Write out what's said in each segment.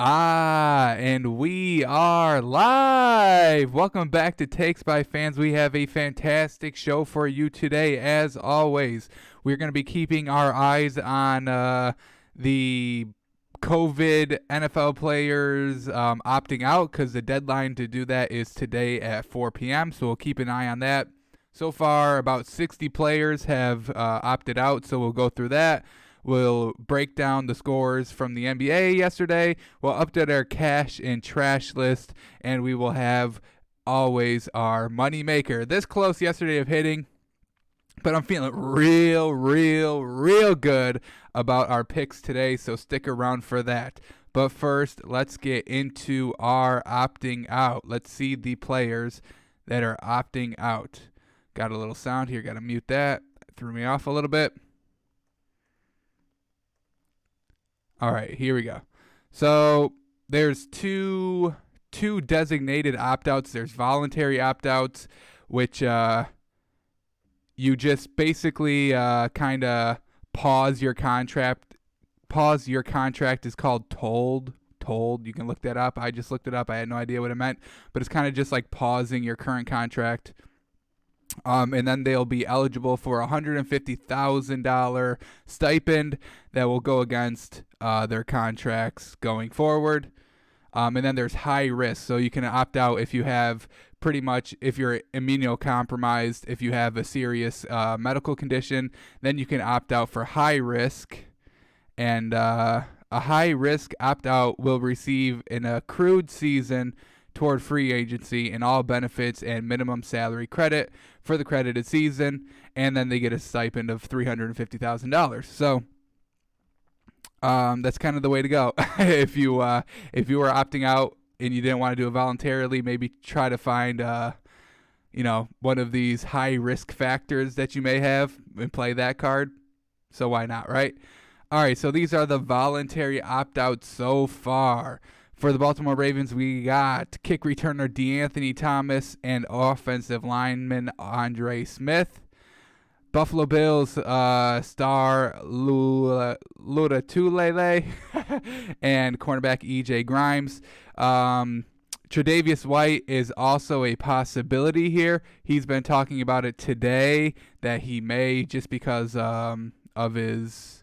And we are live. Welcome back to Takes by Fans. We have a fantastic show for you today. As always, we're going to be keeping our eyes on the COVID NFL players opting out because the deadline to do that is today at 4 p.m. So we'll keep an eye on that. So far, about 60 players have opted out, so we'll go through that. We'll break down the scores from the NBA yesterday. We'll update our cash and trash list, and we will have always our money maker. This close yesterday of hitting, but I'm feeling real good about our picks today, so stick around for that. But first, let's get into our opting out. Let's see the players that are opting out. Got a little sound here. Got to mute that. Threw me off a little bit. All right, here we go. So there's two designated opt-outs. There's voluntary opt-outs, which you just basically kind of pause your contract. Pause your contract is called tolled. You can look that up. I just looked it up. I had no idea what it meant, but it's kind of just like pausing your current contract. And then they'll be eligible for a $150,000 stipend that will go against their contracts going forward. And then there's high risk. So you can opt out if you have if you're immunocompromised, if you have a serious medical condition, then you can opt out for high risk. And a high risk opt out will receive an accrued season toward free agency and all benefits and minimum salary credit for the credited season, and then they get a stipend of $350,000. So that's kind of the way to go. if you were opting out and you didn't want to do it voluntarily, maybe try to find one of these high risk factors that you may have and play that card. So why not, right? All right, so these are the voluntary opt-outs so far. For the Baltimore Ravens, we got kick returner DeAnthony Thomas and offensive lineman Andre Smith. Buffalo Bills star Lula Tulele and cornerback E.J. Grimes. Tre'Davious White is also a possibility here. He's been talking about it today that he may, just because of his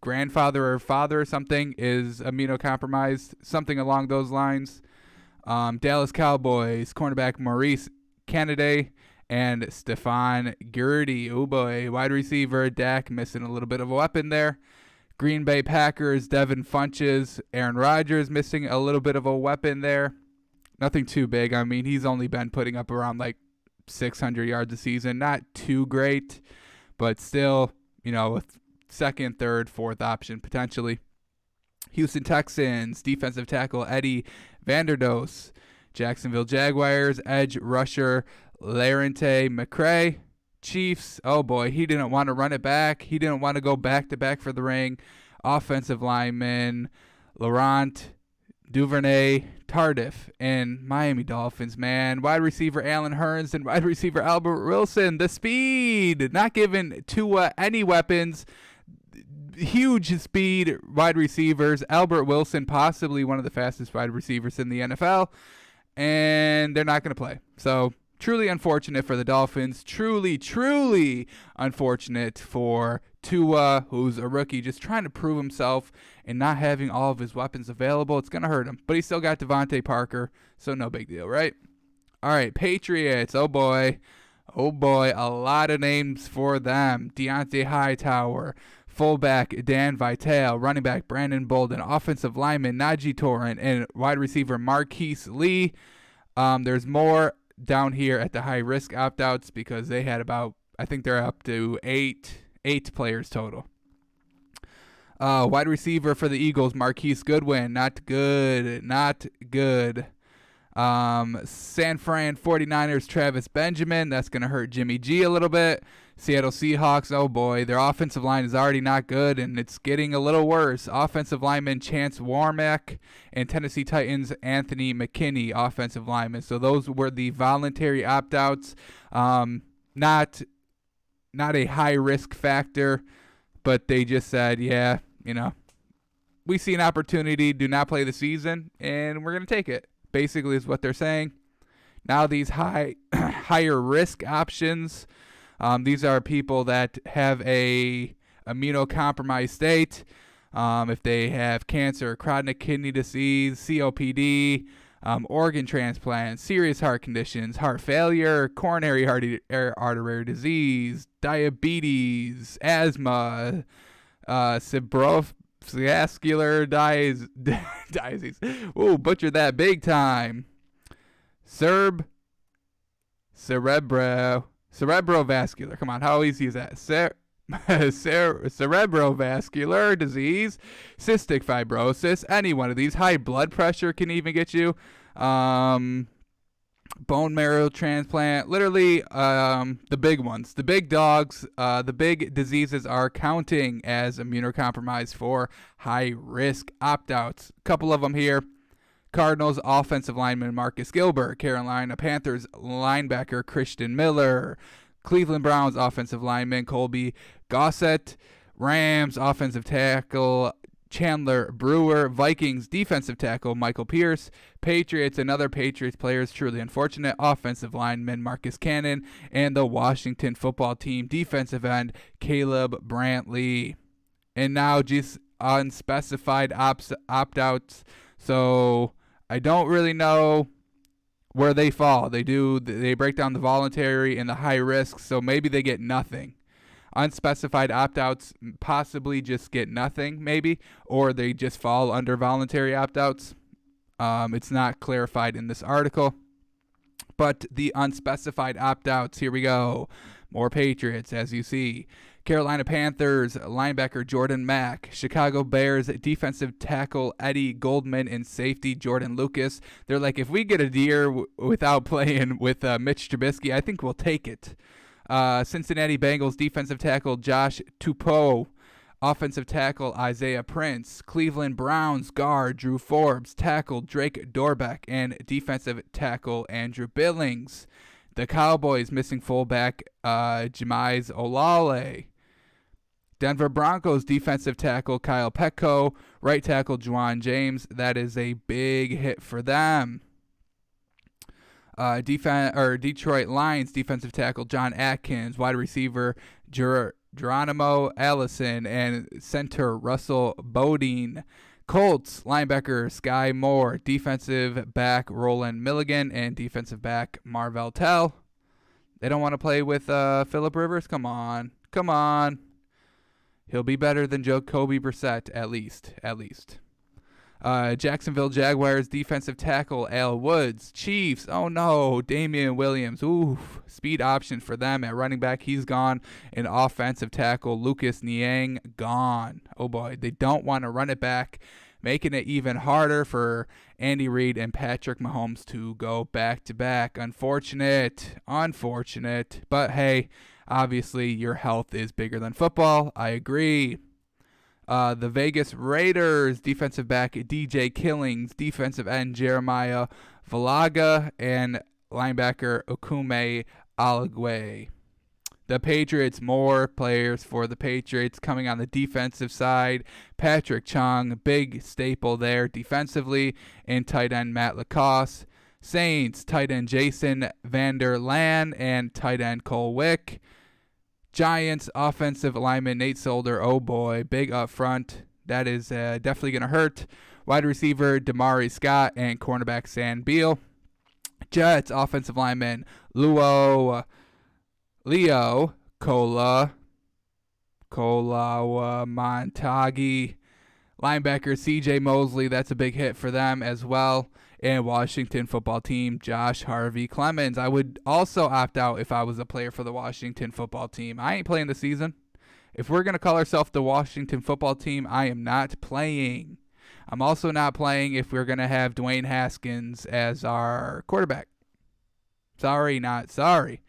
grandfather or father or something is immunocompromised, something along those lines. Dallas Cowboys cornerback Maurice Canady and Stephon Gurley. Oh boy, wide receiver Dak missing a little bit of a weapon there. Green Bay Packers Devin Funchess, Aaron Rodgers missing a little bit of a weapon there. Nothing too big. I mean, he's only been putting up around like 600 yards a season. Not too great, but still, second, third, fourth option potentially. Houston Texans defensive tackle Eddie Vanderdoes. Jacksonville Jaguars edge rusher Larente McCray. Chiefs, oh boy, he didn't want to run it back. He didn't want to go back-to-back for the ring. Offensive lineman Laurent Duvernay Tardif. And Miami Dolphins, man. Wide receiver Allen Hurns and wide receiver Albert Wilson. The speed, not given Tua any weapons. Huge speed wide receivers. Albert Wilson, possibly one of the fastest wide receivers in the NFL. And they're not going to play. So truly unfortunate for the Dolphins. Truly unfortunate for Tua, who's a rookie, just trying to prove himself and not having all of his weapons available. It's going to hurt him. But he still got Devontae Parker, so no big deal, right? All right, Patriots. Oh, boy. A lot of names for them. Deontay Hightower. Fullback Dan Vitale, running back Brandon Bolden, offensive lineman Najee Torrent, and wide receiver Marquise Lee. There's more down here at the high-risk opt-outs because they had I think they're up to eight players total. Wide receiver for the Eagles, Marquise Goodwin, not good. San Fran 49ers, Travis Benjamin, that's going to hurt Jimmy G a little bit. Seattle Seahawks, oh boy, their offensive line is already not good, and it's getting a little worse. Offensive lineman Chance Warmack, and Tennessee Titans Anthony McKinney, offensive lineman. So those were the voluntary opt-outs. Not a high-risk factor, but they just said, yeah, we see an opportunity, do not play the season, and we're going to take it. Basically is what they're saying. Now these higher risk options, these are people that have a immunocompromised state. If they have cancer, chronic kidney disease, COPD, organ transplant, serious heart conditions, heart failure, coronary artery disease, diabetes, asthma, cerebrovascular disease. Ooh, butchered that big time. Cerebrovascular. Come on, how easy is that? Cerebrovascular disease, cystic fibrosis, any one of these. High blood pressure can even get you. Bone marrow transplant, literally the big ones, the big dogs, the big diseases are counting as immunocompromised for high risk opt-outs. A couple of them here. Cardinals offensive lineman Marcus Gilbert, Carolina Panthers linebacker Christian Miller, Cleveland Browns offensive lineman Colby Gossett, Rams offensive tackle Chandler Brewer, Vikings defensive tackle Michael Pierce, Patriots, another Patriots player is truly unfortunate, offensive lineman Marcus Cannon, and the Washington football team defensive end Caleb Brantley. And now just unspecified opt-outs. So I don't really know where they fall. They break down the voluntary and the high risk, so maybe they get nothing. Unspecified opt-outs possibly just get nothing, maybe, or they just fall under voluntary opt-outs. It's not clarified in this article. But the unspecified opt-outs, here we go. More Patriots, as you see. Carolina Panthers linebacker Jordan Mack, Chicago Bears defensive tackle Eddie Goldman, and safety Jordan Lucas. They're like, if we get a year without playing with Mitch Trubisky, I think we'll take it. Cincinnati Bengals defensive tackle Josh Tupou, offensive tackle Isaiah Prince, Cleveland Browns guard Drew Forbes, tackle Drake Dorbeck, and defensive tackle Andrew Billings. The Cowboys missing fullback Jamize Olale. Denver Broncos defensive tackle Kyle Petco, right tackle Juwan James. That is a big hit for them. Detroit Lions defensive tackle John Atkins, wide receiver Geronimo Allison, and center Russell Bodine. Colts linebacker Sky Moore, defensive back Roland Milligan, and defensive back Marvell Tell. They don't want to play with Phillip Rivers? Come on. He'll be better than Jacoby Brissett, at least. Jacksonville Jaguars defensive tackle Al Woods. Chiefs, oh no, Damian Williams. Oof, speed option for them at running back. He's gone. And offensive tackle Lucas Niang, gone. Oh boy, they don't want to run it back, making it even harder for Andy Reid and Patrick Mahomes to go back-to-back. Unfortunate. But hey, obviously your health is bigger than football. I agree. The Vegas Raiders defensive back DJ Killings, defensive end Jeremiah Valaga, and linebacker Okume Alagwe. The Patriots, more players for the Patriots coming on the defensive side. Patrick Chung, big staple there defensively, and tight end Matt Lacoste. Saints, tight end Jason Vander Lan, and tight end Cole Wick. Giants, offensive lineman Nate Solder, oh boy, big up front. That is definitely going to hurt. Wide receiver Damari Scott, and cornerback San Beal. Jets, offensive lineman Leo Montagi. Linebacker CJ Mosley, that's a big hit for them as well. And Washington football team Josh Harvey Clemens. I would also opt out if I was a player for the Washington football team. I ain't playing the season. If we're going to call ourselves the Washington football team, I am not playing. I'm also not playing if we're going to have Dwayne Haskins as our quarterback. Sorry, not sorry.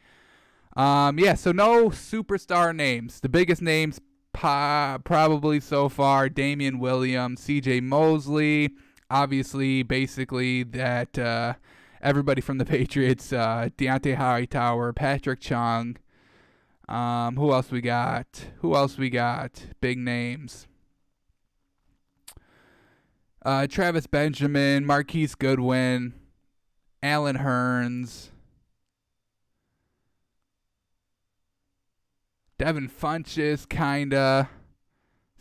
So no superstar names. The biggest names probably so far, Damian Williams, CJ Mosley, obviously, basically that everybody from the Patriots, Deontay Hightower, Patrick Chung. Who else we got? Big names. Travis Benjamin, Marquise Goodwin, Alan Hearns, Devin Funches, kinda.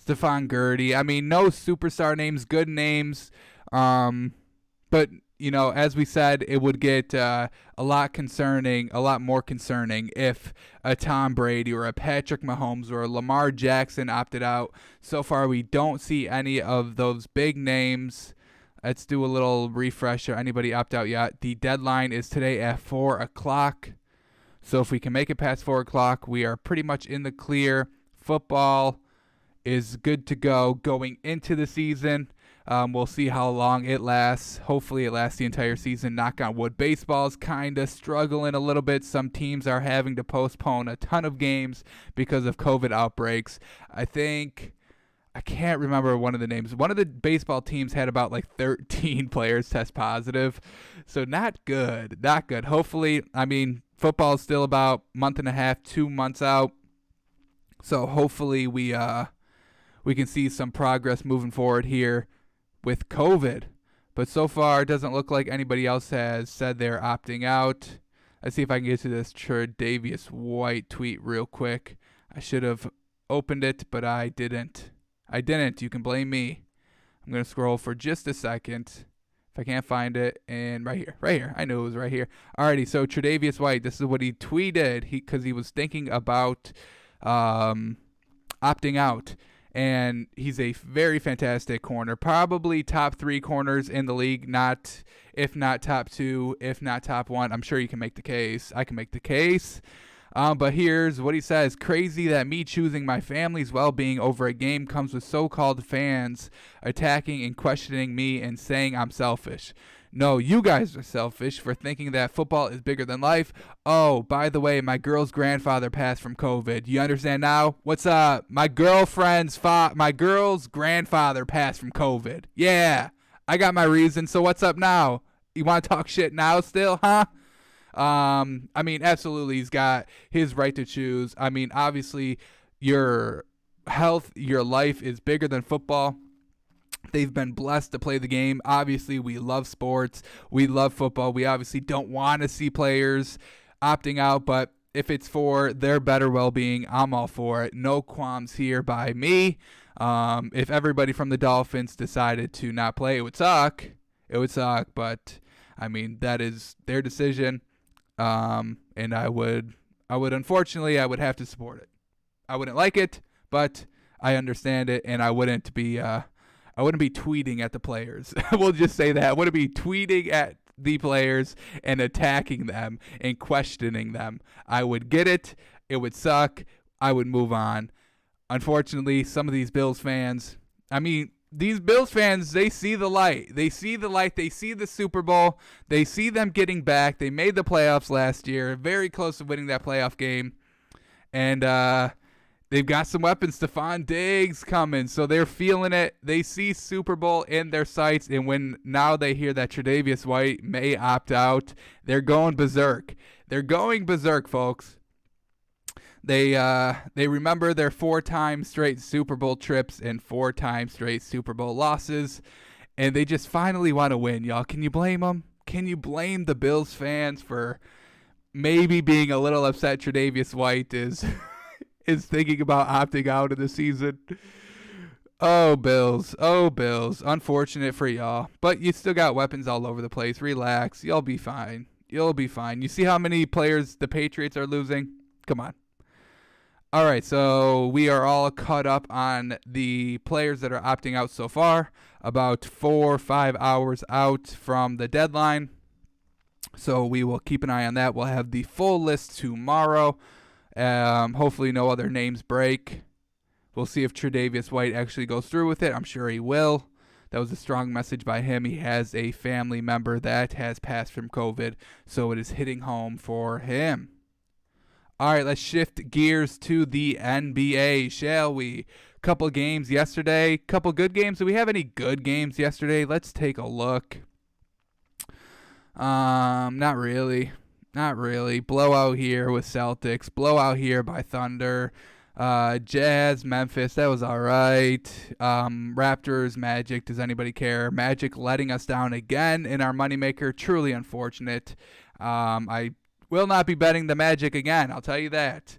Stephon Gurdy. I mean, no superstar names, good names. But as we said, it would get a lot more concerning if a Tom Brady or a Patrick Mahomes or a Lamar Jackson opted out. So far, we don't see any of those big names. Let's do a little refresher. Anybody opt out yet? The deadline is today at 4 o'clock. So if we can make it past 4 o'clock, we are pretty much in the clear. Football is good to go going into the season. We'll see how long it lasts. Hopefully it lasts the entire season. Knock on wood. Baseball's kind of struggling a little bit. Some teams are having to postpone a ton of games because of COVID outbreaks. I can't remember one of the names. One of the baseball teams had about 13 players test positive. So not good. Not good. Hopefully, football is still about a month and a half, 2 months out. So hopefully we can see some progress moving forward here with COVID. But so far, it doesn't look like anybody else has said they're opting out. Let's see if I can get to this Tre'Davious White tweet real quick. I should have opened it, but I didn't. You can blame me. I'm going to scroll for just a second. If I can't find it, and right here. I knew it was right here. Alrighty, so Tre'Davious White, this is what he tweeted because he was thinking about opting out. And he's a very fantastic corner, probably top 3 corners in the league, if not top 2, if not top 1. I'm sure you can make the case. I can make the case. But here's what he says. Crazy that me choosing my family's well-being over a game comes with so-called fans attacking and questioning me and saying I'm selfish. No, you guys are selfish for thinking that football is bigger than life. Oh, by the way, my girl's grandfather passed from COVID. You understand now? What's up? My girl's grandfather passed from COVID. Yeah, I got my reason. So what's up now? You want to talk shit now still, huh? Absolutely, he's got his right to choose. Obviously, your health, your life is bigger than football. They've been blessed to play the game. Obviously, we love sports. We love football. We obviously don't want to see players opting out, but if it's for their better well-being, I'm all for it. No qualms here by me. If everybody from the Dolphins decided to not play, it would suck. But that is their decision. And I would unfortunately, I would have to support it. I wouldn't like it, but I understand it, and I wouldn't be tweeting at the players. We'll just say that. I wouldn't be tweeting at the players and attacking them and questioning them. I would get it. It would suck. I would move on. Unfortunately, some of these Bills fans, they see the light. They see the Super Bowl. They see them getting back. They made the playoffs last year, very close to winning that playoff game. And they've got some weapons. Stephon Diggs coming, so they're feeling it. They see Super Bowl in their sights, and when now they hear that Tre'Davious White may opt out, they're going berserk. They're going berserk, folks. They remember their 4-time straight Super Bowl trips and 4-time straight Super Bowl losses, and they just finally want to win, y'all. Can you blame them? Can you blame the Bills fans for maybe being a little upset Tre'Davious White is thinking about opting out of the season? Oh, Bills. Unfortunate for y'all. But you still got weapons all over the place. Relax. You'll be fine. You see how many players the Patriots are losing? Come on. All right, so we are all caught up on the players that are opting out so far, about 4 or 5 hours out from the deadline. So we will keep an eye on that. We'll have the full list tomorrow. Hopefully no other names break. We'll see if Tre'Davious White actually goes through with it. I'm sure he will. That was a strong message by him. He has a family member that has passed from COVID, so it is hitting home for him. All right, let's shift gears to the NBA, shall we? Couple games yesterday, couple good games. Do we have any good games yesterday? Let's take a look. Not really. Blowout here with Celtics. Blowout here by Thunder. Jazz, Memphis, that was all right. Raptors, Magic, does anybody care? Magic letting us down again in our moneymaker, truly unfortunate. I will not be betting the Magic again, I'll tell you that.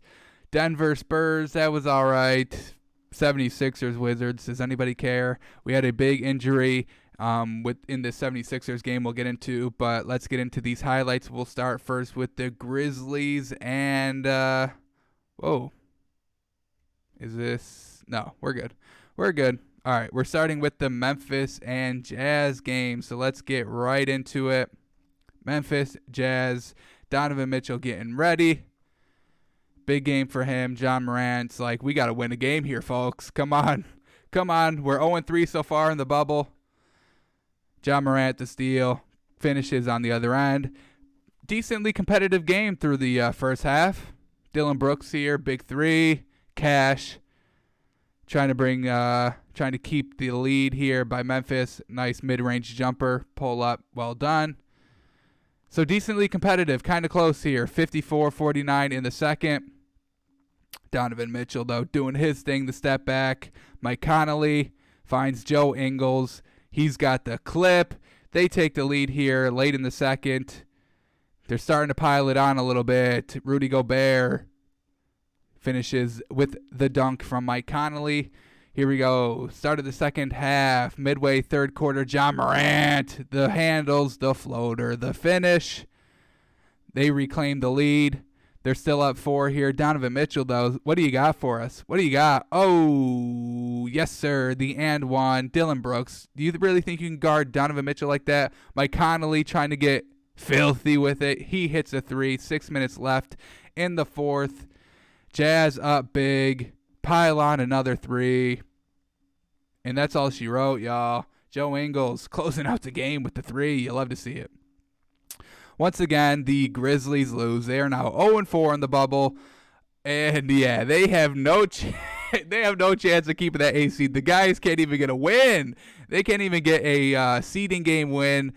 Denver, Spurs, that was all right. 76ers, Wizards, does anybody care? We had a big injury in the 76ers game we'll get into, but let's get into these highlights. We'll start first with the Grizzlies and, whoa. Is this? No, we're good. We're good. All right, we're starting with the Memphis and Jazz game, so let's get right into it. Memphis, Jazz, Donovan Mitchell getting ready. Big game for him. John Morant's like, we got to win a game here, folks. Come on. Come on. We're 0-3 so far in the bubble. John Morant the steal. Finishes on the other end. Decently competitive game through the first half. Dylan Brooks here, big three. Cash trying to keep the lead here by Memphis. Nice mid-range jumper, pull up, well done. So decently competitive, kind of close here. 54-49 in the second. Donovan Mitchell, though, doing his thing, the step back. Mike Conley finds Joe Ingles. He's got the clip. They take the lead here late in the second. They're starting to pile it on a little bit. Rudy Gobert finishes with the dunk from Mike Conley. Here we go. Start of the second half. Midway third quarter. John Morant. The handles. The floater. The finish. They reclaim the lead. They're still up 4 here. Donovan Mitchell, though. What do you got for us? What do you got? Oh, yes, sir. The and one. Dylan Brooks. Do you really think you can guard Donovan Mitchell like that? Mike Conley trying to get filthy with it. He hits a 3. 6 minutes left in the fourth. Jazz up big, pile on another 3, and that's all she wrote, y'all. Joe Ingles closing out the game with the 3. You love to see it. Once again, the Grizzlies lose. They are now 0-4 in the bubble, and yeah, they have no they have no chance of keeping that A seed. The guys can't even get a win. They can't even get a seeding game win.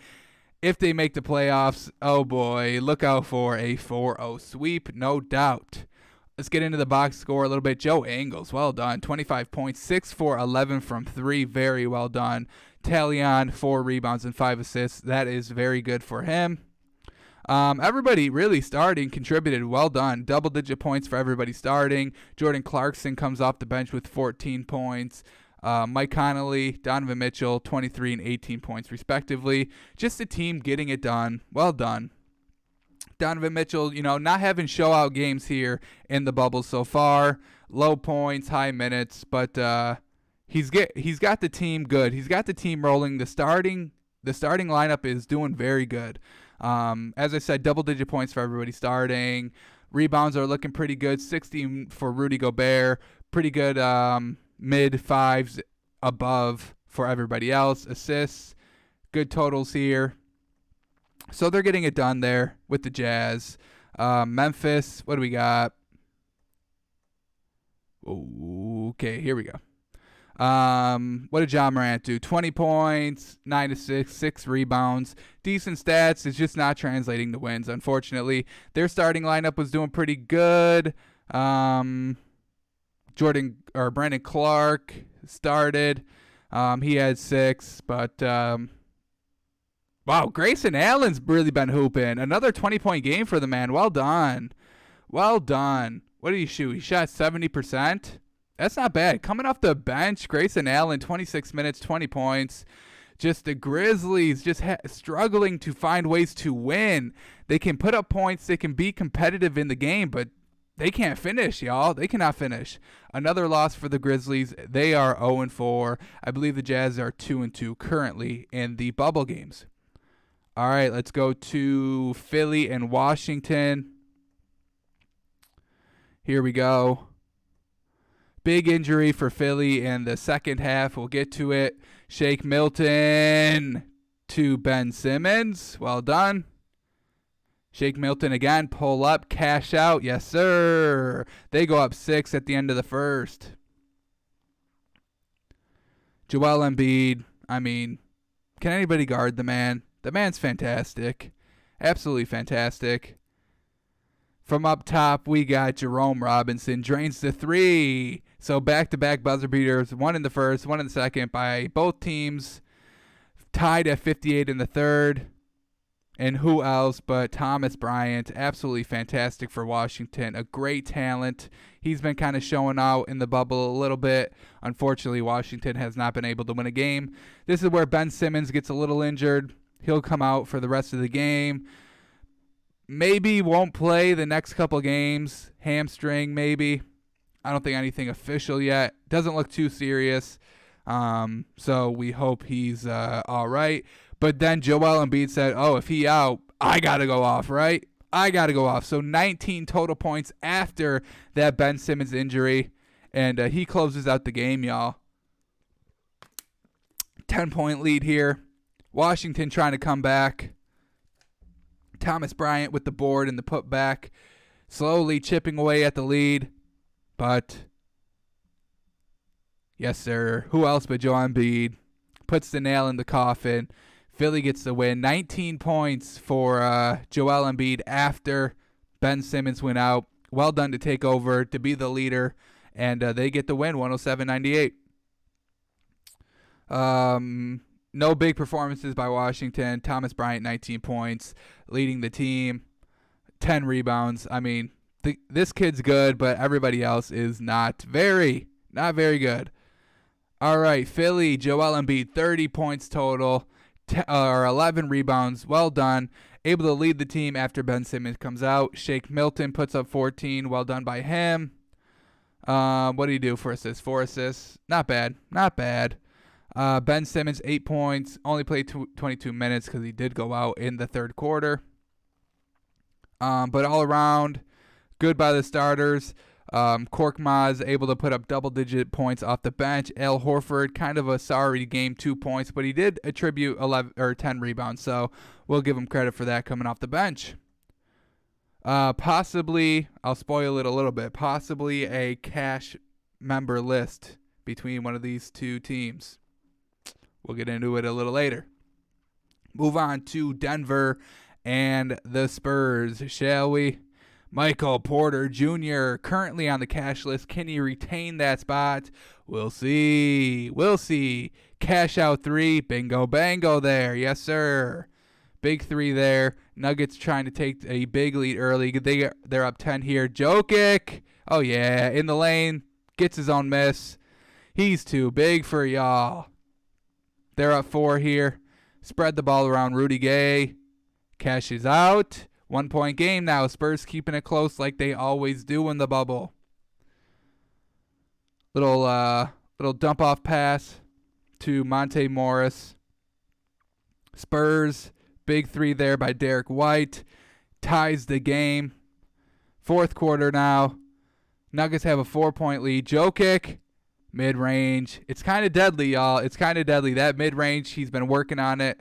If they make the playoffs, oh boy, look out for a 4-0 sweep, no doubt. Let's get into the box score a little bit. Joe Ingles, well done. 25 points, 6 for 11 from 3. Very well done. Talion, 4 rebounds and 5 assists. That is very good for him. Everybody really starting contributed. Well done. Double-digit points for everybody starting. Jordan Clarkson comes off the bench with 14 points. Mike Conley, Donovan Mitchell, 23 and 18 points respectively. Just a team getting it done. Well done. Donovan Mitchell, not having show-out games here in the bubble so far. Low points, high minutes, but he's got the team good. He's got the team rolling. The starting lineup is doing very good. As I said, double-digit points for everybody starting. Rebounds are looking pretty good. 16 for Rudy Gobert. Pretty good mid-5s above for everybody else. Assists, good totals here. So they're getting it done there with the Jazz. Memphis, what do we got? Okay, here we go. What did John Morant do? 20 points, 9 assists, 6 rebounds. Decent stats. It's just not translating to wins, unfortunately. Their starting lineup was doing pretty good. Brandon Clark started. He had 6, but wow, Grayson Allen's really been hooping. Another 20-point game for the man. Well done. Well done. What did he shoot? He shot 70%. That's not bad. Coming off the bench, Grayson Allen, 26 minutes, 20 points. Just the Grizzlies just struggling to find ways to win. They can put up points. They can be competitive in the game, but they can't finish, y'all. They cannot finish. Another loss for the Grizzlies. They are 0-4. I believe the Jazz are 2-2 currently in the bubble games. All right, let's go to Philly and Washington. Here we go. Big injury for Philly in the second half. We'll get to it. Shake Milton to Ben Simmons. Well done. Shake Milton again. Pull up. Cash out. Yes, sir. They go up 6 at the end of the first. Joel Embiid. Can anybody guard the man? The man's fantastic. Absolutely fantastic. From up top, we got Jerome Robinson drains the three. So back-to-back buzzer beaters, one in the first, one in the second by both teams. Tied at 58 in the third. And who else but Thomas Bryant, absolutely fantastic for Washington, a great talent. He's been kind of showing out in the bubble a little bit. Unfortunately, Washington has not been able to win a game. This is where Ben Simmons gets a little injured. He'll come out for the rest of the game. Maybe won't play the next couple games. Hamstring, maybe. I don't think anything official yet. Doesn't look too serious. So we hope he's all right. But then Joel Embiid said, if he out, I got to go off, right? I got to go off. So 19 total points after that Ben Simmons injury. And he closes out the game, y'all. 10-point lead here. Washington trying to come back. Thomas Bryant with the board and the putback. Slowly chipping away at the lead. But, yes, sir. Who else but Joel Embiid puts the nail in the coffin. Philly gets the win. 19 points for Joel Embiid after Ben Simmons went out. Well done to take over, to be the leader. And they get the win, 107-98. No big performances by Washington. Thomas Bryant, 19 points, leading the team. 10 rebounds. I mean, this kid's good, but everybody else is not very good. All right, Philly, Joel Embiid, 30 points total. 11 rebounds. Well done. Able to lead the team after Ben Simmons comes out. Shake Milton puts up 14. Well done by him. What do you do for assists? 4 assists. Not bad. Ben Simmons, 8 points. Only played 22 minutes because he did go out in the third quarter. But all around, good by the starters. Korkmaz able to put up double-digit points off the bench. Al Horford, kind of a sorry game, 2 points, but he did attribute 11 or 10 rebounds, so we'll give him credit for that coming off the bench. Possibly, I'll spoil it a little bit, possibly a cash member list between one of these two teams. We'll get into it a little later. Move on to Denver and the Spurs, shall we? Michael Porter Jr. currently on the cash list. Can he retain that spot? We'll see. Cash out 3. Bingo bango there. Yes, sir. Big 3 there. Nuggets trying to take a big lead early. They're up 10 here. Jokic. Oh, yeah. In the lane. Gets his own miss. He's too big for y'all. They're up 4 here. Spread the ball around. Rudy Gay. Cashes out. 1-point game now. Spurs keeping it close like they always do in the bubble. Little dump off pass to Monte Morris. Spurs, big 3 there by Derek White. Ties the game. Fourth quarter now. Nuggets have a 4-point lead. Jokic, mid-range. It's kind of deadly, y'all. It's kind of deadly. That mid-range, he's been working on it.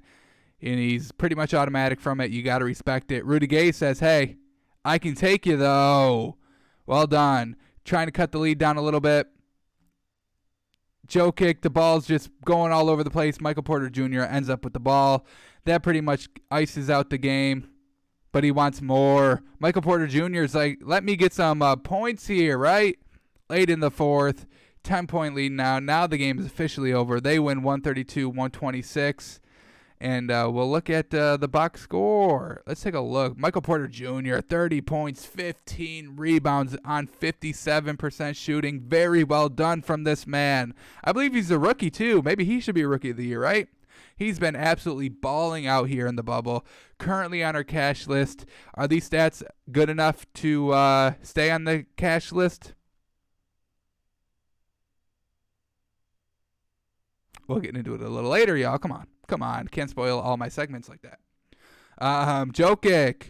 And he's pretty much automatic from it. You got to respect it. Rudy Gay says, hey, I can take you, though. Well done. Trying to cut the lead down a little bit. Jokic, the ball's just going all over the place. Michael Porter Jr. ends up with the ball. That pretty much ices out the game. But he wants more. Michael Porter Jr. is like, let me get some points here, right? Late in the fourth. 10-point lead now. Now the game is officially over. They win 132-126. And we'll look at the box score. Let's take a look. Michael Porter Jr., 30 points, 15 rebounds on 57% shooting. Very well done from this man. I believe he's a rookie, too. Maybe he should be a Rookie of the Year, right? He's been absolutely balling out here in the bubble. Currently on our cash list. Are these stats good enough to stay on the cash list? We'll get into it a little later, y'all. Come on. Can't spoil all my segments like that. Jokic,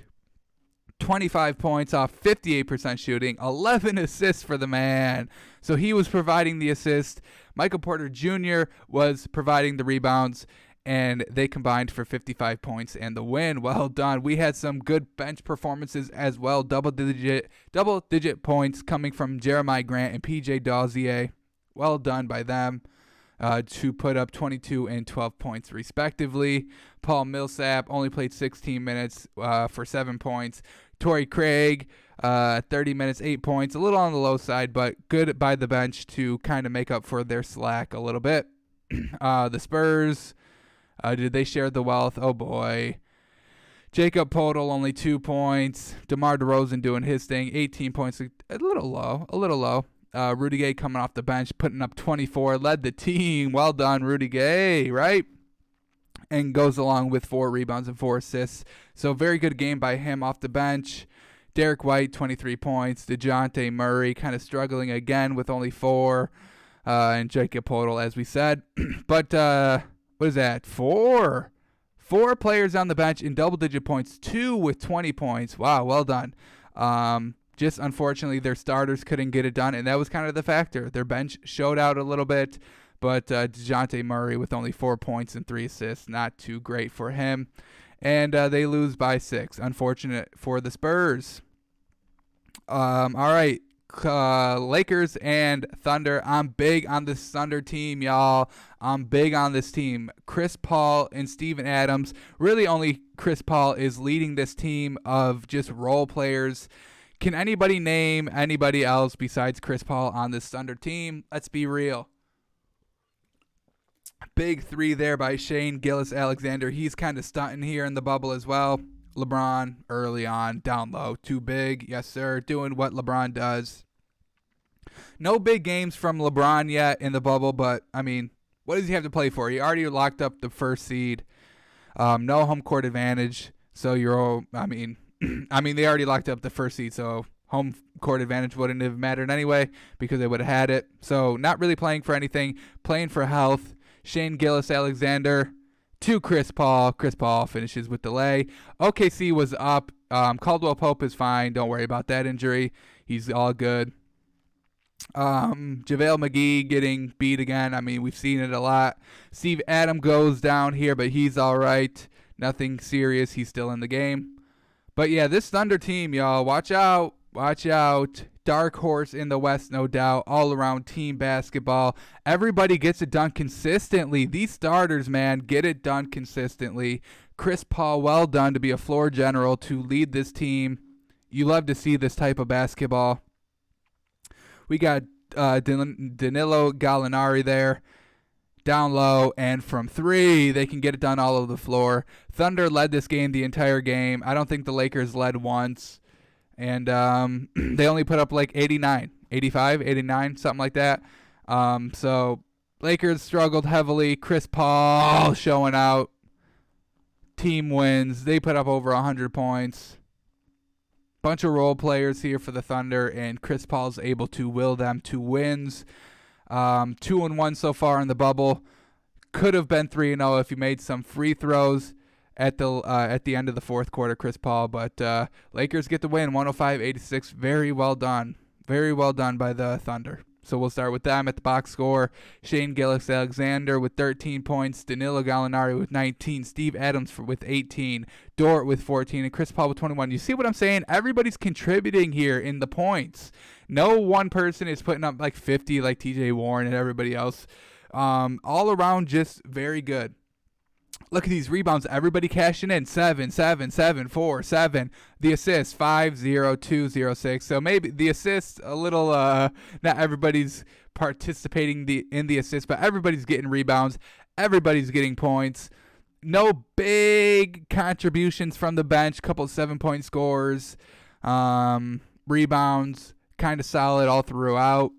25 points off 58% shooting, 11 assists for the man. So he was providing the assist. Michael Porter Jr. was providing the rebounds, and they combined for 55 points and the win. Well done. We had some good bench performances as well. Double-digit points coming from Jeremiah Grant and PJ Dozier. Well done by them. To put up 22 and 12 points respectively. Paul Millsap only played 16 minutes for 7 points. Torrey Craig 30 minutes, 8 points. A little on the low side, but good by the bench to kind of make up for their slack a little bit. The Spurs, did they share the wealth? Oh, boy. Jacob Poeltl, only 2 points. DeMar DeRozan doing his thing, 18 points. A little low. Rudy Gay coming off the bench, putting up 24. Led the team. Well done, Rudy Gay, right? And goes along with 4 rebounds and 4 assists. So very good game by him off the bench. Derek White, 23 points. DeJounte Murray kind of struggling again with only 4. And Jacob Poeltl, as we said. But what is that? 4 players on the bench in double-digit points. 2 with 20 points. Wow, well done. Just unfortunately, their starters couldn't get it done, and that was kind of the factor. Their bench showed out a little bit, but DeJounte Murray with only 4 points and 3 assists, not too great for him. And they lose by 6. Unfortunate for the Spurs. All right, Lakers and Thunder. I'm big on this Thunder team, y'all. I'm big on this team. Chris Paul and Steven Adams. Really only Chris Paul is leading this team of just role players. Can anybody name anybody else besides Chris Paul on this Thunder team? Let's be real. Big 3 there by Shane Gilgeous-Alexander. He's kind of stunting here in the bubble as well. LeBron early on, down low. Too big, yes sir. Doing what LeBron does. No big games from LeBron yet in the bubble, but, I mean, what does he have to play for? He already locked up the first seed. No home court advantage. So they already locked up the first seed, so home court advantage wouldn't have mattered anyway because they would have had it. So not really playing for anything, playing for health. Shane Gilgeous-Alexander to Chris Paul. Chris Paul finishes with delay. OKC was up. Caldwell Pope is fine. Don't worry about that injury. He's all good. JaVale McGee getting beat again. I mean, we've seen it a lot. Steve Adams goes down here, but he's all right. Nothing serious. He's still in the game. But, yeah, this Thunder team, y'all, watch out. Watch out. Dark horse in the West, no doubt. All-around team basketball. Everybody gets it done consistently. These starters, man, get it done consistently. Chris Paul, well done to be a floor general to lead this team. You love to see this type of basketball. We got Danilo Gallinari there. Down low, and from 3, they can get it done all over the floor. Thunder led this game the entire game. I don't think the Lakers led once. And they only put up like 85, 89, something like that. So Lakers struggled heavily. Chris Paul showing out. Team wins. They put up over 100 points. Bunch of role players here for the Thunder, and Chris Paul's able to will them to wins. 2-1 so far in the bubble. Could have been 3-0 if he made some free throws at the end of the fourth quarter, Chris Paul. But Lakers get the win, 105-86. Very well done. Very well done by the Thunder. So we'll start with them at the box score. Shane Gilgeous-Alexander with 13 points. Danilo Gallinari with 19. Steve Adams with 18. Dort with 14. And Chris Paul with 21. You see what I'm saying? Everybody's contributing here in the points. No one person is putting up like 50 like TJ Warren and everybody else. All around just very good. Look at these rebounds. Everybody cashing in. 7, 7, 7, 4, 7. The assists, 5, 0, 2, 0, 6. So maybe the assists a little, not everybody's participating in the assists, but everybody's getting rebounds. Everybody's getting points. No big contributions from the bench. Couple of 7-point scores. Rebounds, kind of solid all throughout.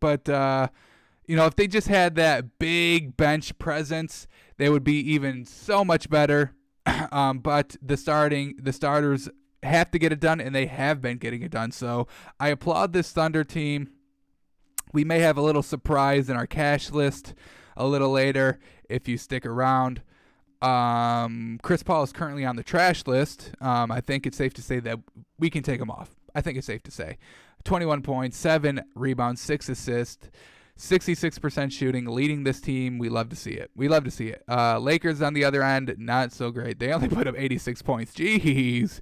But, if they just had that big bench presence, they would be even so much better. But the starters have to get it done, and they have been getting it done. So I applaud this Thunder team. We may have a little surprise in our cash list a little later if you stick around. Chris Paul is currently on the trash list. I think it's safe to say that we can take him off. I think it's safe to say. 21 points, 7 rebounds, 6 assists. 66% shooting, leading this team. We love to see it. Lakers on the other end, not so great. They only put up 86 points. Jeez.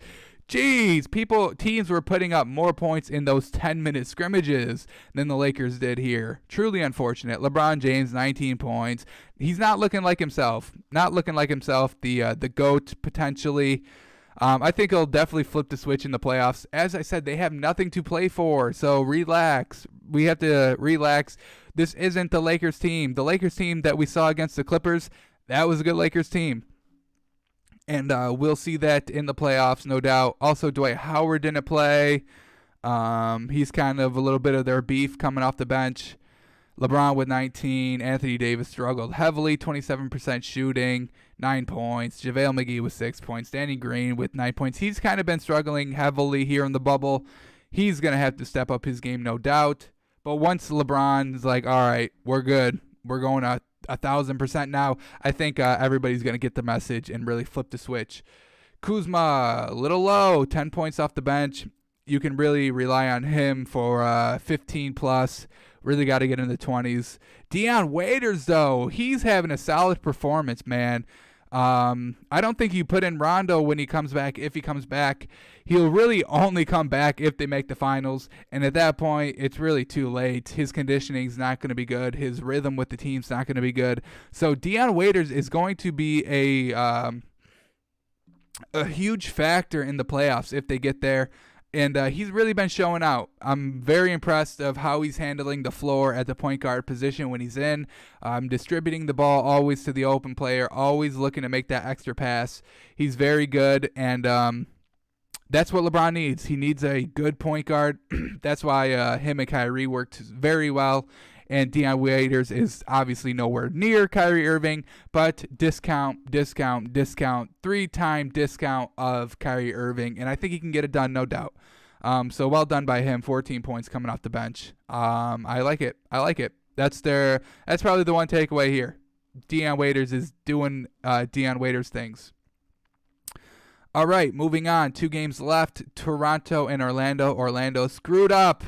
Teams were putting up more points in those 10-minute scrimmages than the Lakers did here. Truly unfortunate. LeBron James, 19 points. He's not looking like himself. The GOAT, potentially. I think he'll definitely flip the switch in the playoffs. As I said, they have nothing to play for, so relax. We have to relax. This isn't the Lakers team. The Lakers team that we saw against the Clippers, that was a good Lakers team. And we'll see that in the playoffs, no doubt. Also, Dwight Howard didn't play. He's kind of a little bit of their beef coming off the bench. LeBron with 19. Anthony Davis struggled heavily, 27% shooting, 9 points. JaVale McGee with 6 points. Danny Green with 9 points. He's kind of been struggling heavily here in the bubble. He's going to have to step up his game, no doubt. But once LeBron's like, all right, we're good. We're going 1,000% now. I think everybody's going to get the message and really flip the switch. Kuzma, a little low, 10 points off the bench. You can really rely on him for 15 plus. Really got to get in the 20s. Dion Waiters, though, he's having a solid performance, man. I don't think you put in Rondo when he comes back. If he comes back, he'll really only come back if they make the finals. And at that point, it's really too late. His conditioning's not going to be good. His rhythm with the team's not going to be good. So Dion Waiters is going to be a huge factor in the playoffs if they get there. And he's really been showing out. I'm very impressed of how he's handling the floor at the point guard position when he's in. Distributing the ball always to the open player, always looking to make that extra pass. He's very good, and that's what LeBron needs. He needs a good point guard. That's why him and Kyrie worked very well. And Dion Waiters is obviously nowhere near Kyrie Irving, but discount, 3-time discount of Kyrie Irving. And I think he can get it done, no doubt. So well done by him, 14 points coming off the bench. I like it. That's probably the one takeaway here. Dion Waiters is doing Dion Waiters things. All right, moving on. 2 games left. Toronto and Orlando. Orlando screwed up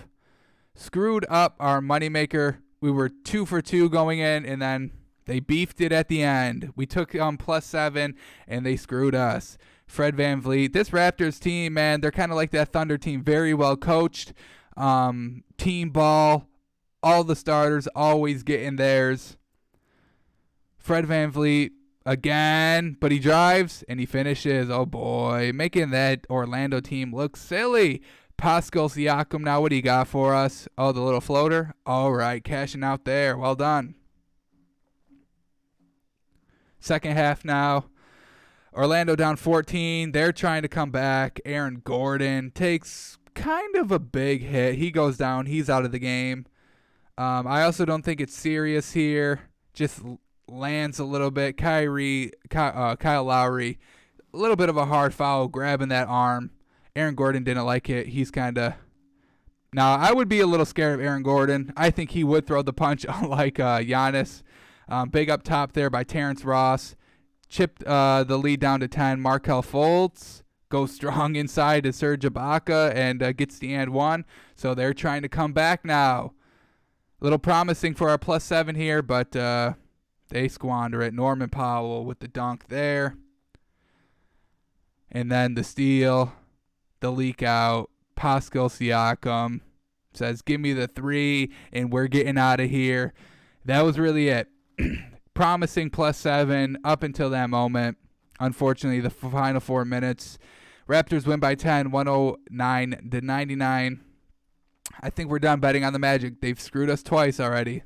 our moneymaker. We were 2 for 2 going in, and then they beefed it at the end. We took +7, and they screwed us. Fred VanVleet. This Raptors team, man, they're kind of like that Thunder team. Very well coached. Team ball. All the starters always getting theirs. Fred VanVleet again, but he drives, and he finishes. Oh, boy. Making that Orlando team look silly. Pascal Siakam, now what do you got for us? Oh, the little floater? All right, cashing out there. Well done. Second half now. Orlando down 14. They're trying to come back. Aaron Gordon takes kind of a big hit. He goes down. He's out of the game. I also don't think it's serious here. Just lands a little bit. Kyle Lowry, a little bit of a hard foul, grabbing that arm. Aaron Gordon didn't like it. He's kind of... Now, I would be a little scared of Aaron Gordon. I think he would throw the punch unlike Giannis. Big up top there by Terrence Ross. Chipped the lead down to 10. Markelle Fultz goes strong inside to Serge Ibaka and gets the and one. So they're trying to come back now. A little promising for our +7 here, but they squander it. Norman Powell with the dunk there. And then the steal. The leak out. Pascal Siakam says, give me the 3, and we're getting out of here. That was really it. Promising +7 up until that moment. Unfortunately, the final 4 minutes. Raptors win by 10, 109-99. I think we're done betting on the Magic. They've screwed us twice already.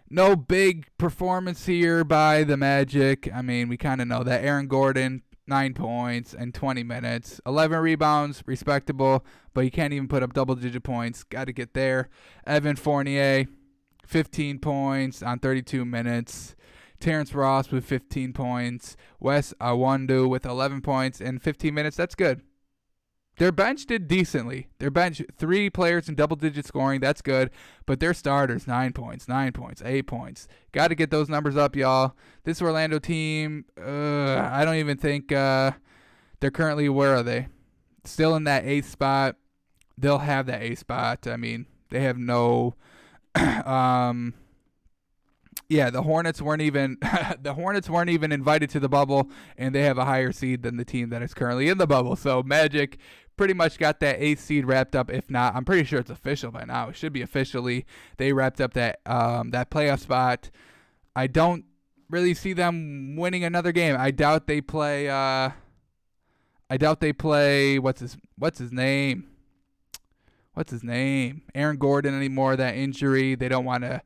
No big performance here by the Magic. I mean, we kind of know that. Aaron Gordon, 9 points in 20 minutes. 11 rebounds, respectable, but you can't even put up double-digit points. Got to get there. Evan Fournier, 15 points on 32 minutes. Terrence Ross with 15 points. Wes Iwundu with 11 points in 15 minutes. That's good. Their bench did decently. Their bench, 3 players in double-digit scoring. That's good. But their starters, 9 points, 8 points. Got to get those numbers up, y'all. This Orlando team, I don't even think they're currently, where are they? Still in that 8th spot. They'll have that 8th spot. I mean, they have no... Yeah, the Hornets weren't even invited to the bubble, and they have a higher seed than the team that is currently in the bubble. So Magic pretty much got that 8th seed wrapped up. If not, I'm pretty sure it's official by now. It should be officially. They wrapped up that playoff spot. I don't really see them winning another game. I doubt they play. What's his name? Aaron Gordon anymore. That injury. They don't want to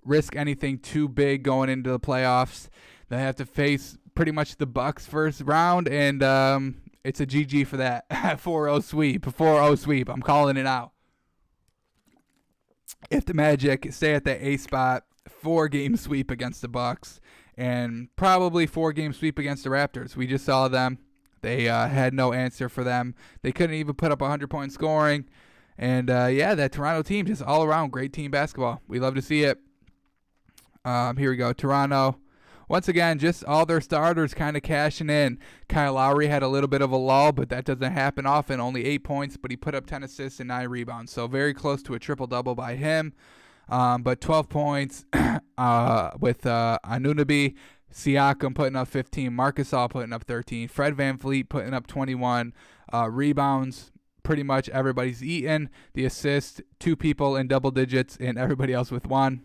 risk anything too big going into the playoffs. They have to face pretty much the Bucks first round, and it's a GG for that. 4-0 sweep. 4-0 sweep. I'm calling it out. If the Magic stay at the A spot, 4-game sweep against the Bucks, and probably 4-game sweep against the Raptors. We just saw them. They had no answer for them. They couldn't even put up 100-point scoring. And, that Toronto team, just all around great team basketball. We love to see it. Here we go. Toronto. Once again, just all their starters kind of cashing in. Kyle Lowry had a little bit of a lull, but that doesn't happen often. Only 8 points, but he put up 10 assists and 9 rebounds. So very close to a triple-double by him. But 12 points with Anunoby, Siakam putting up 15, Marcus All putting up 13, Fred VanVleet putting up 21, rebounds. Pretty much everybody's eaten. The assist, 2 people in double digits, and everybody else with 1.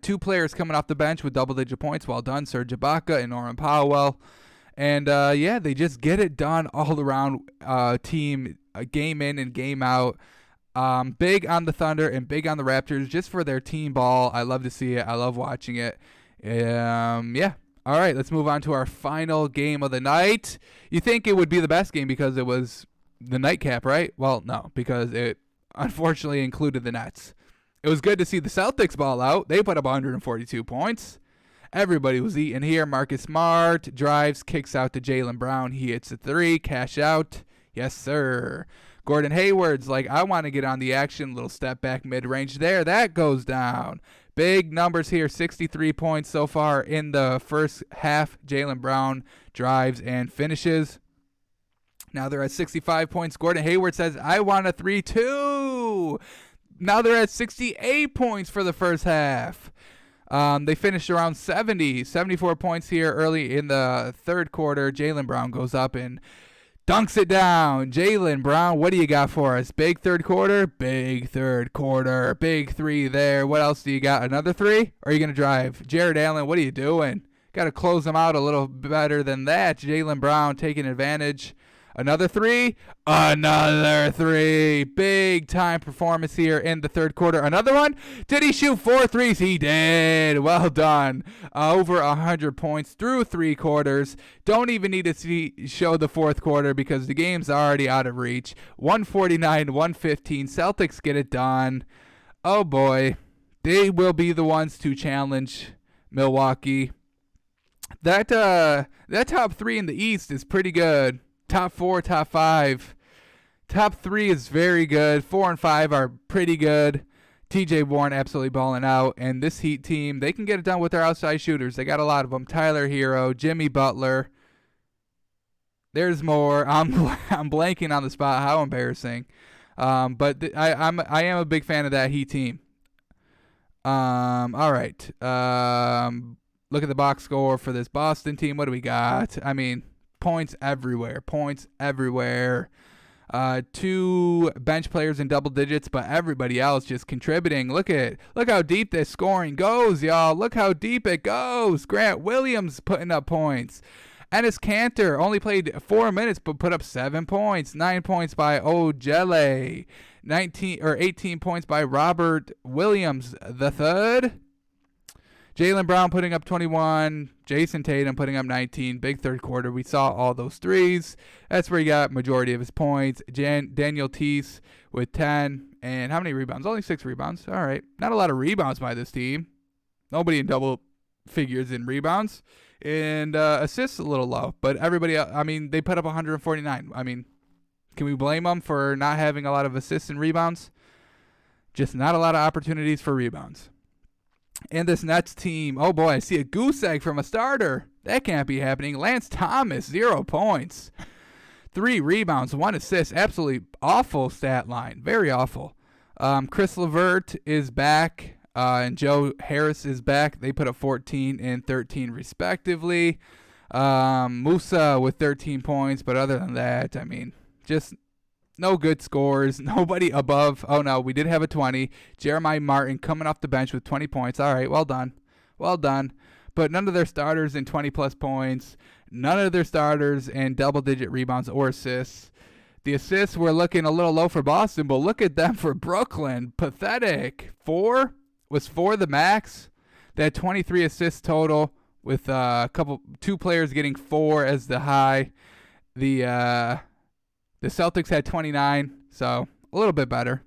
2 players coming off the bench with double-digit points. Well done, Serge Ibaka and Norman Powell. And, they just get it done all around team, game in and game out. Big on the Thunder and big on the Raptors just for their team ball. I love to see it. I love watching it. All right, let's move on to our final game of the night. You think it would be the best game because it was the nightcap, right? Well, no, because it unfortunately included the Nets. It was good to see the Celtics ball out. They put up 142 points. Everybody was eating here. Marcus Smart drives, kicks out to Jaylen Brown. He hits a 3, cash out. Yes, sir. Gordon Hayward's like, I want to get on the action. Little step back mid-range there. That goes down. Big numbers here. 63 points so far in the first half. Jaylen Brown drives and finishes. Now they're at 65 points. Gordon Hayward says, I want a 3 too. Now they're at 68 points for the first half. They finished around 74 points here early in the third quarter. Jaylen Brown goes up and dunks it down. Jaylen Brown, what do you got for us? Big third quarter? Big third quarter. Big 3 there. What else do you got? Another 3? Or are you going to drive? Jared Allen, what are you doing? Got to close them out a little better than that. Jaylen Brown taking advantage. Another 3? Another 3. Big time performance here in the third quarter. Another one? Did he shoot 4 threes? He did. Well done. Over 100 points through 3 quarters. Don't even need to show the fourth quarter because the game's already out of reach. 149-115. Celtics get it done. Oh boy. They will be the ones to challenge Milwaukee. That top 3 in the East is pretty good. Top 4, top 5. Top 3 is very good. 4 and 5 are pretty good. TJ Warren absolutely balling out. And this Heat team, they can get it done with their outside shooters. They got a lot of them. Tyler Hero, Jimmy Butler. There's more. I'm blanking on the spot. How embarrassing. But I am a big fan of that Heat team. All right. Look at the box score for this Boston team. What do we got? I mean, points everywhere. 2 bench players in double digits, but everybody else just contributing. Look how deep this scoring goes, y'all. Look how deep it goes. Grant Williams putting up points. Enes Kanter only played 4 minutes, but put up 7 points. 9 points by Ojele. 18 points by Robert Williams III. Jaylen Brown putting up 21. Jason Tatum putting up 19. Big third quarter. We saw all those threes. That's where he got majority of his points. Daniel Tice with 10. And how many rebounds? Only 6 rebounds. All right. Not a lot of rebounds by this team. Nobody in double figures in rebounds. And assists a little low. But everybody else, I mean, they put up 149. I mean, can we blame them for not having a lot of assists and rebounds? Just not a lot of opportunities for rebounds. And this Nets team, oh boy, I see a goose egg from a starter. That can't be happening. Lance Thomas, 0 points. 3 rebounds, 1 assist. Absolutely awful stat line. Very awful. Chris LeVert is back, and Joe Harris is back. They put up 14 and 13 respectively. Musa with 13 points, but other than that, I mean, just no good scores. Nobody above. Oh, no, we did have a 20. Jeremiah Martin coming off the bench with 20 points. All right, well done. Well done. but none of their starters in 20-plus points. None of their starters in double-digit rebounds or assists. The assists were looking a little low for Boston, but look at them for Brooklyn. Pathetic. 4 was 4 the max. They had 23 assists total, with two players getting 4 as the high. The Celtics had 29, so a little bit better.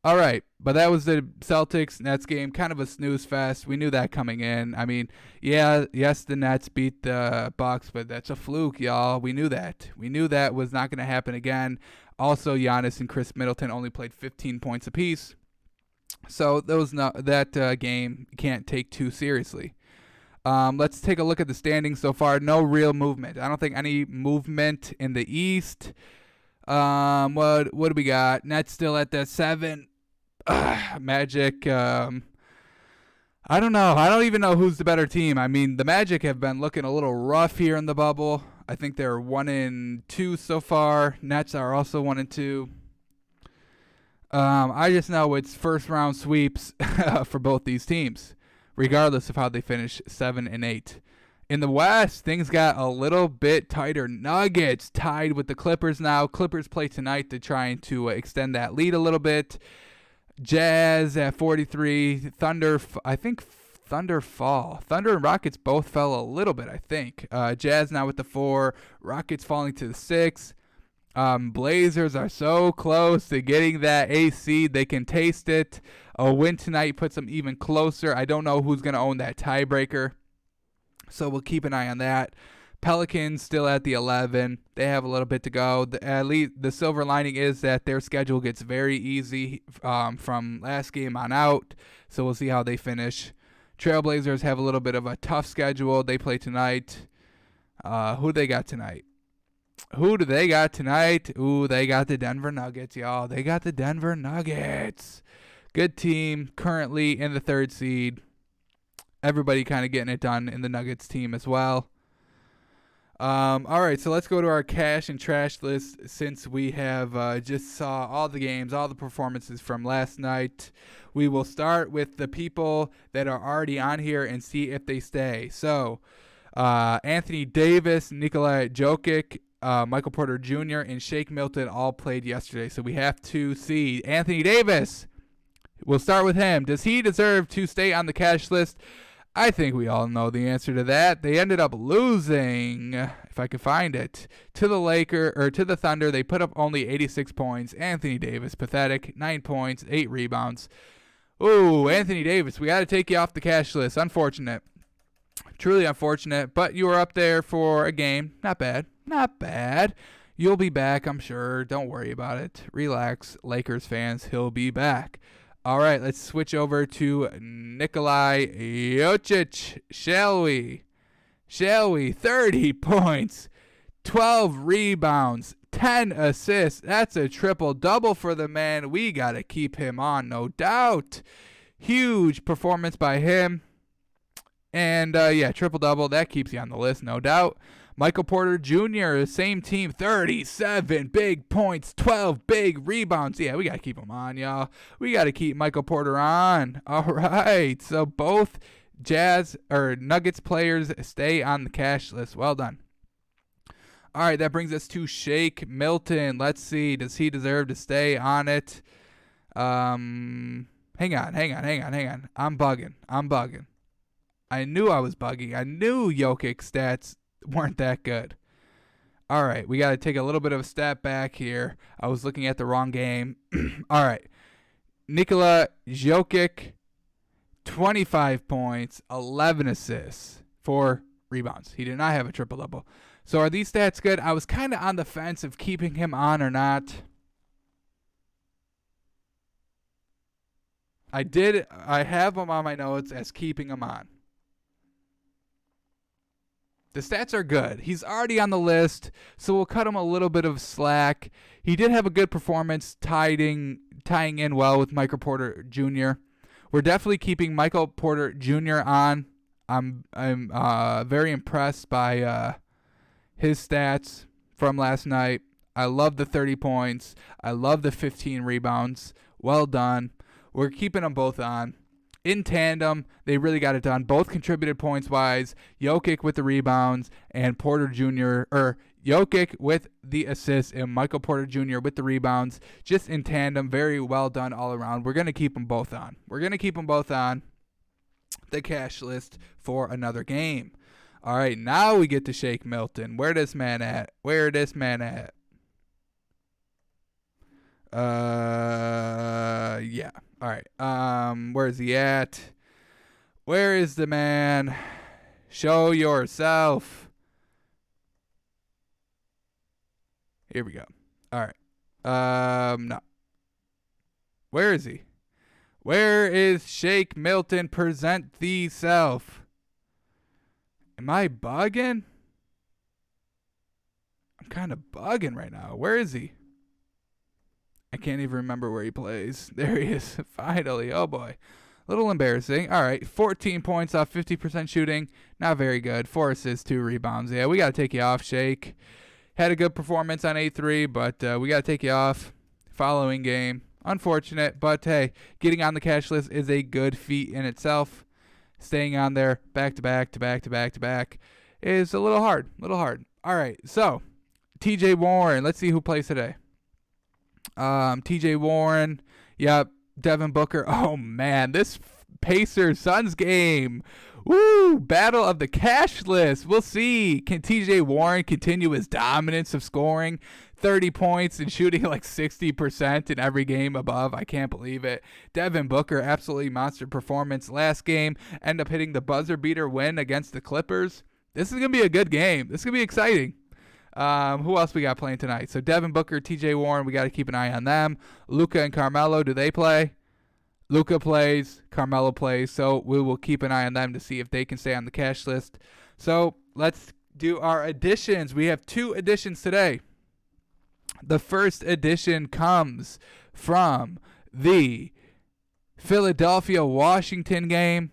All right, but that was the Celtics-Nets game, kind of a snooze fest. We knew that coming in. I mean, yes, the Nets beat the Bucks, but that's a fluke, y'all. We knew that. We knew that was not going to happen again. Also, Giannis and Chris Middleton only played 15 points apiece. So that game you can't take too seriously. Let's take a look at the standings so far. No real movement. I don't think any movement in the East. What do we got? Nets still at the 7. Magic. I don't know. I don't even know who's the better team. I mean, the Magic have been looking a little rough here in the bubble. I think they're 1-2 so far. Nets are also 1-2. I just know it's first round sweeps for both these teams, regardless of how they finish 7 and 8. In the West, things got a little bit tighter. Nuggets tied with the Clippers now. Clippers play tonight to try to extend that lead a little bit. Jazz at 43. Thunder, I think Thunder fall. Thunder and Rockets both fell a little bit, I think. Jazz now with the 4. Rockets falling to the 6. Blazers are so close to getting that A seed. They can taste it. A win tonight puts them even closer. I don't know who's going to own that tiebreaker, so we'll keep an eye on that. Pelicans still at the 11. They have a little bit to go. At least the silver lining is that their schedule gets very easy from last game on out, so we'll see how they finish. Trailblazers have a little bit of a tough schedule. They play tonight. Who do they got tonight? Ooh, they got the Denver Nuggets, y'all. They got the Denver Nuggets. Good team, currently in the 3rd seed. Everybody kind of getting it done in the Nuggets team as well. All right, so let's go to our cash and trash list since we have just saw all the games, all the performances from last night. We will start with the people that are already on here and see if they stay. So, Anthony Davis, Nikola Jokic, Michael Porter Jr., and Shake Milton all played yesterday. So we have to see Anthony Davis. We'll start with him. Does he deserve to stay on the cash list? I think we all know the answer to that. They ended up losing, if I could find it, to the Thunder. They put up only 86 points. Anthony Davis, pathetic. 9 points, 8 rebounds. Ooh, Anthony Davis, we got to take you off the cash list. Unfortunate. Truly unfortunate, but you were up there for a game. Not bad. You'll be back, I'm sure. Don't worry about it. Relax, Lakers fans. He'll be back. All right, let's switch over to Nikola Jokic, shall we? 30 points, 12 rebounds, 10 assists. That's a triple-double for the man. We got to keep him on, no doubt. Huge performance by him. And, triple-double, that keeps you on the list, no doubt. Michael Porter Jr., same team, 37 big points, 12 big rebounds. Yeah, we got to keep him on, y'all. We got to keep Michael Porter on. All right, so both Nuggets players stay on the cash list. Well done. All right, that brings us to Shake Milton. Let's see, does he deserve to stay on it? Hang on. I'm bugging. I knew I was bugging. I knew Jokic's stats weren't that good. All right, we got to take a little bit of a step back here. I was looking at the wrong game. All right, Nikola Jokic, 25 points, 11 assists, 4 rebounds. He did not have a triple-double. So are these stats good? I was kind of on the fence of keeping him on or not. I have him on my notes as keeping him on. The stats are good. He's already on the list, so we'll cut him a little bit of slack. He did have a good performance tying in well with Michael Porter Jr. We're definitely keeping Michael Porter Jr. on. I'm very impressed by his stats from last night. I love the 30 points. I love the 15 rebounds. Well done. We're keeping them both on. in tandem, they really got it done. Both contributed points-wise. Jokic with the rebounds and Porter Jr. Jokic with the assists and Michael Porter Jr. with the rebounds. Just in tandem, very well done all around. We're going to keep them both on. We're going to keep them both on the cash list for another game. All right, now we get to Shake Milton. Where this man at? Yeah. All right. Where is he at? Where is the man? Show yourself. Here we go. All right. No. Where is he? Where is Shake Milton? Present thee self. Am I bugging? I'm kind of bugging right now. Where is he? I can't even remember where he plays. There he is. Finally. Oh, boy. A little embarrassing. All right. 14 points off 50% shooting. Not very good. 4 assists, 2 rebounds. Yeah, we got to take you off, Shake. Had a good performance on 8-3, but we got to take you off. Following game. Unfortunate, but hey, getting on the cash list is a good feat in itself. Staying on there back to back is a little hard. All right, so TJ Warren. Let's see who plays today. TJ Warren. Yep. Devin Booker. Oh, man, this Pacers Suns game. Woo! Battle of the cash list. We'll see. Can TJ Warren continue his dominance of scoring 30 points and shooting like 60% in every game above? I can't believe it. Devin Booker, absolutely monster performance last game. End up hitting the buzzer beater win against the Clippers. This is going to be a good game. This is going to be exciting. Who else we got playing tonight? So Devin Booker, TJ Warren, we got to keep an eye on them. Luka and Carmelo, do they play? Luka plays, Carmelo plays, so we will keep an eye on them to see if they can stay on the cash list. So let's do our additions. We have 2 additions today. The first addition comes from the Philadelphia-Washington game.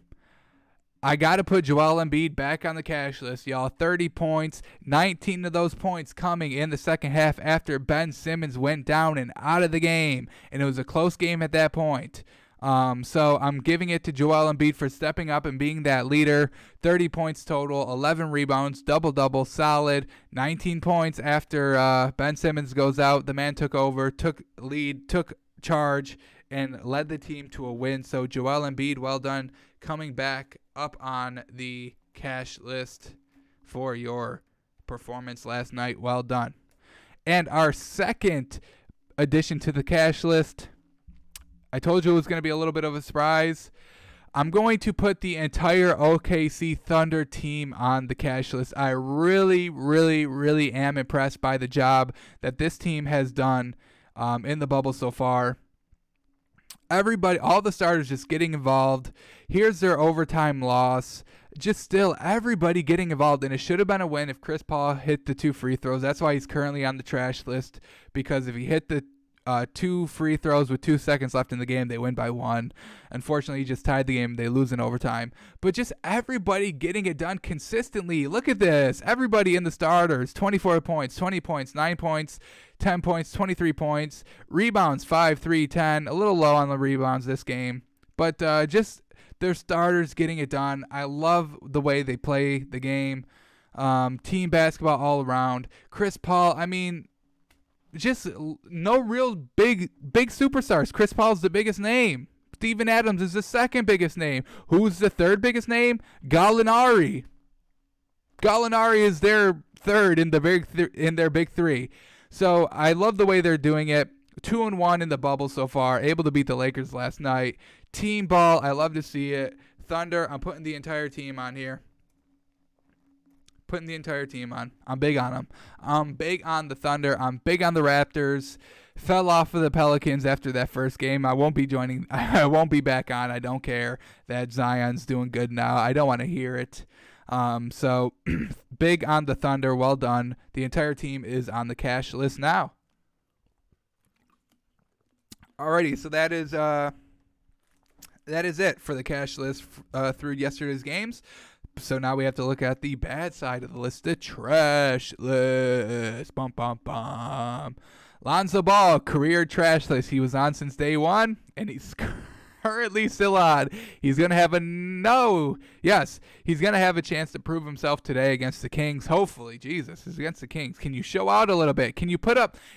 I got to put Joel Embiid back on the cash list, y'all. 30 points, 19 of those points coming in the second half after Ben Simmons went down and out of the game, and it was a close game at that point. So I'm giving it to Joel Embiid for stepping up and being that leader. 30 points total, 11 rebounds, double-double, solid. 19 points after Ben Simmons goes out. The man took over, took lead, took charge, and led the team to a win. So Joel Embiid, well done, coming back up on the cash list for your performance last night. Well done. And our second addition to the cash list, I told you it was going to be a little bit of a surprise. I'm going to put the entire OKC Thunder team on the cash list. I really, really, really am impressed by the job that this team has done in the bubble so far. Everybody, all the starters just getting involved. Here's their overtime loss. Just still everybody getting involved, and it should have been a win if Chris Paul hit the 2 free throws. That's why he's currently on the trash list, because if he hit the 2 free throws with 2 seconds left in the game, they win by 1. Unfortunately, he just tied the game. They lose in overtime. But just everybody getting it done consistently. Look at this. Everybody in the starters, 24 points, 20 points, 9 points, 10 points, 23 points. Rebounds, 5, 3, 10. A little low on the rebounds this game. But just their starters getting it done. I love the way they play the game. Team basketball all around. Chris Paul, I mean, just no real big superstars. Chris Paul's the biggest name. Steven Adams is the second biggest name. Who's the third biggest name? Gallinari. Gallinari is their third in their big 3. So I love the way they're doing it. 2-1 in the bubble so far. Able to beat the Lakers last night. Team ball. I love to see it. Thunder. I'm putting the entire team on here. Putting the entire team on. I'm big on them. I'm big on the Thunder. I'm big on the Raptors. Fell off of the Pelicans after that first game. I won't be joining. I won't be back on. I don't care that Zion's doing good now. I don't want to hear it. So big on the Thunder. Well done. The entire team is on the cash list now. Alrighty, so that is it for the cash list through yesterday's games. So now we have to look at the bad side of the list, the trash list. Bum, bum, bum. Lonzo Ball, career trash list. He was on since day one, and he's currently still on. He's going to have he's going to have a chance to prove himself today against the Kings. Hopefully, Jesus, is against the Kings. Can you show out a little bit? Can you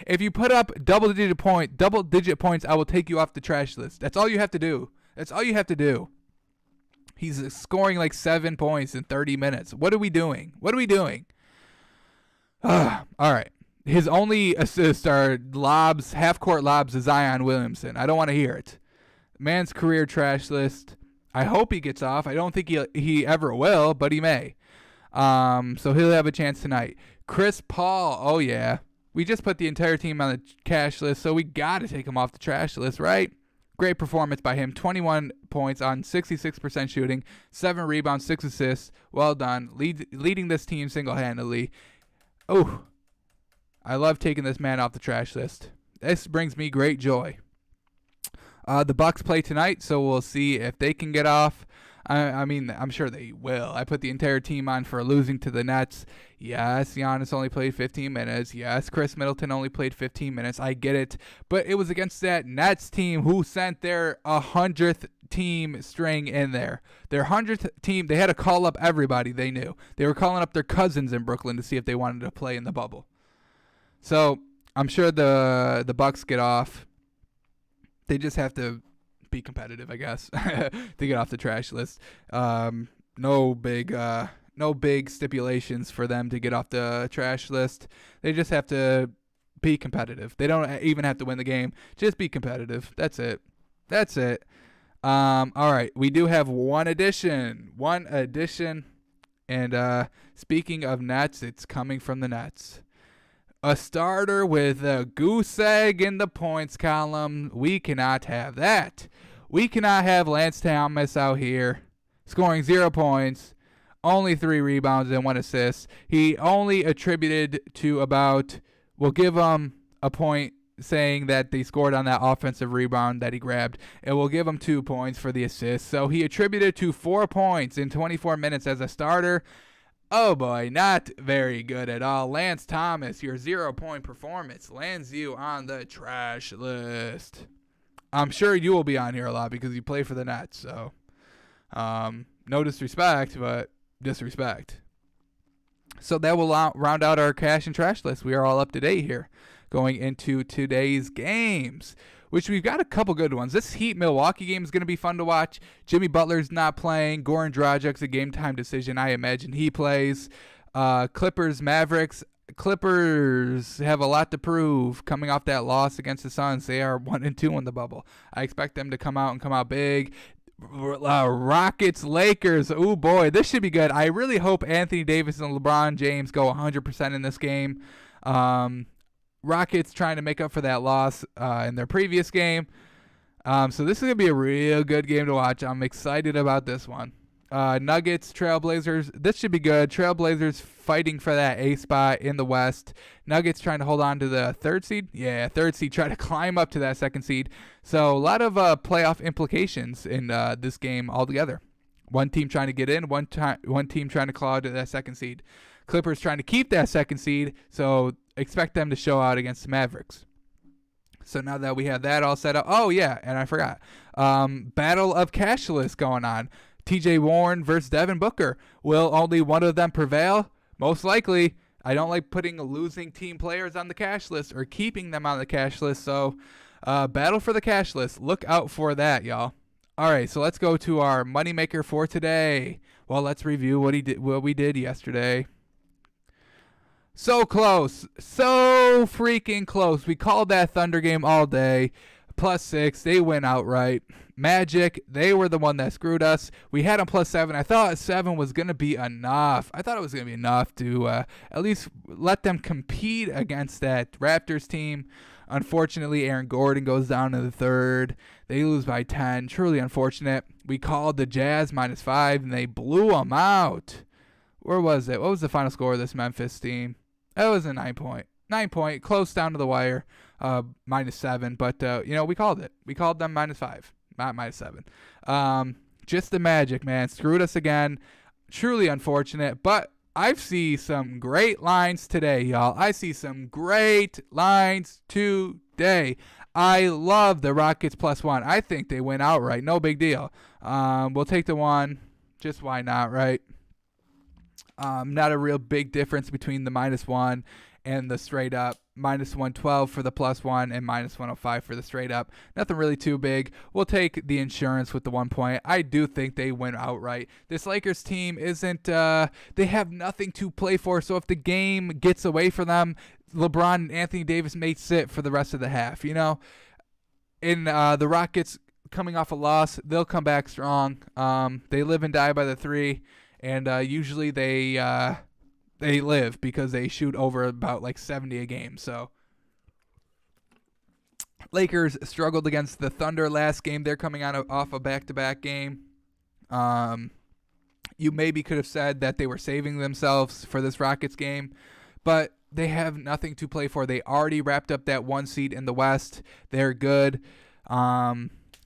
if you put up double-digit points, I will take you off the trash list. That's all you have to do. He's scoring like 7 points in 30 minutes. What are we doing? All right. His only assists are half-court lobs to Zion Williamson. I don't want to hear it. Man's career trash list. I hope he gets off. I don't think he ever will, but he may. So he'll have a chance tonight. Chris Paul. Oh, yeah. We just put the entire team on the cash list, so we got to take him off the trash list, right? Great performance by him. 21 points on 66% shooting, 7 rebounds, 6 assists. Well done. Leading this team single-handedly. Oh, I love taking this man off the trash list. This brings me great joy. The Bucks play tonight, so we'll see if they can get off. I mean, I'm sure they will. I put the entire team on for losing to the Nets. Yes, Giannis only played 15 minutes. Yes, Chris Middleton only played 15 minutes. I get it. But it was against that Nets team who sent their 100th team string in there. Their 100th team, they had to call up everybody they knew. They were calling up their cousins in Brooklyn to see if they wanted to play in the bubble. So I'm sure the Bucks get off. They just have to be competitive, I guess, to get off the trash list. No big stipulations for them to get off the trash list. They just have to be competitive. They don't even have to win the game. Just be competitive. That's it. All right, we do have one addition. And speaking of Nets, it's coming from the Nets. A starter with a goose egg in the points column. We cannot have that. We cannot have Lance Thomas out here scoring 0 points, only 3 rebounds and 1 assist. He only attributed to we'll give him a point saying that they scored on that offensive rebound that he grabbed, and we'll give him 2 points for the assist. So he attributed to 4 points in 24 minutes as a starter. Oh boy, not very good at all. Lance Thomas, your 0-point performance lands you on the trash list. I'm sure you will be on here a lot because you play for the Nets. So, no disrespect, but disrespect. So that will round out our cash and trash list. We are all up to date here going into today's games, which we've got a couple good ones. This Heat-Milwaukee game is going to be fun to watch. Jimmy Butler's not playing. Goran Dragic's a game-time decision. I imagine he plays. Clippers-Mavericks. Clippers have a lot to prove coming off that loss against the Suns. They are 1-2 in the bubble. I expect them to come out big. Rockets-Lakers. Oh, boy, this should be good. I really hope Anthony Davis and LeBron James go 100% in this game. Rockets trying to make up for that loss in their previous game. So this is going to be a real good game to watch. I'm excited about this one. Nuggets, Trailblazers. This should be good. Trailblazers fighting for that A spot in the West. Nuggets trying to hold on to the 3rd seed. Yeah, 3rd seed. Try to climb up to that 2nd seed. So a lot of playoff implications in this game altogether. One team trying to get in. One team trying to claw to that 2nd seed. Clippers trying to keep that 2nd seed. So expect them to show out against the Mavericks. So now that we have that all set up. Oh, yeah, and I forgot. Battle of Cashless going on. TJ Warren versus Devin Booker. Will only one of them prevail? Most likely. I don't like putting losing team players on the cash list or keeping them on the cash list. So battle for the cash list. Look out for that, y'all. All right, so let's go to our moneymaker for today. Well, let's review what we did yesterday. So close. So freaking close. We called that Thunder game all day. +6. They went outright. Magic, they were the one that screwed us. We had them +7. I thought 7 was going to be enough. I thought it was going to be enough to at least let them compete against that Raptors team. Unfortunately, Aaron Gordon goes down in the 3rd. They lose by 10. Truly unfortunate. We called the Jazz -5, and they blew them out. Where was it? What was the final score of this Memphis team? It was a 9-point. 9-point, close down to the wire, -7. But, we called it. We called them -5, not -7. Just the Magic, man. Screwed us again. Truly unfortunate. But I see some great lines today, y'all. I see some great lines today. I love the Rockets +1. I think they win outright. No big deal. We'll take the 1. Just why not, right? Not a real big difference between the -1 and the straight up. -112 for the +1 and -105 for the straight up. Nothing really too big. We'll take the insurance with the 1 point. I do think they win outright. This Lakers team isn't, they have nothing to play for. So if the game gets away from them, LeBron and Anthony Davis may sit for the rest of the half, you know? In the Rockets coming off a loss, they'll come back strong. They live and die by the 3, and usually they live because they shoot over about like 70 a game. So Lakers struggled against the Thunder last game. They're coming off a back-to-back game. You maybe could have said that they were saving themselves for this Rockets game, but they have nothing to play for. They already wrapped up that 1 seed in the West. They're good.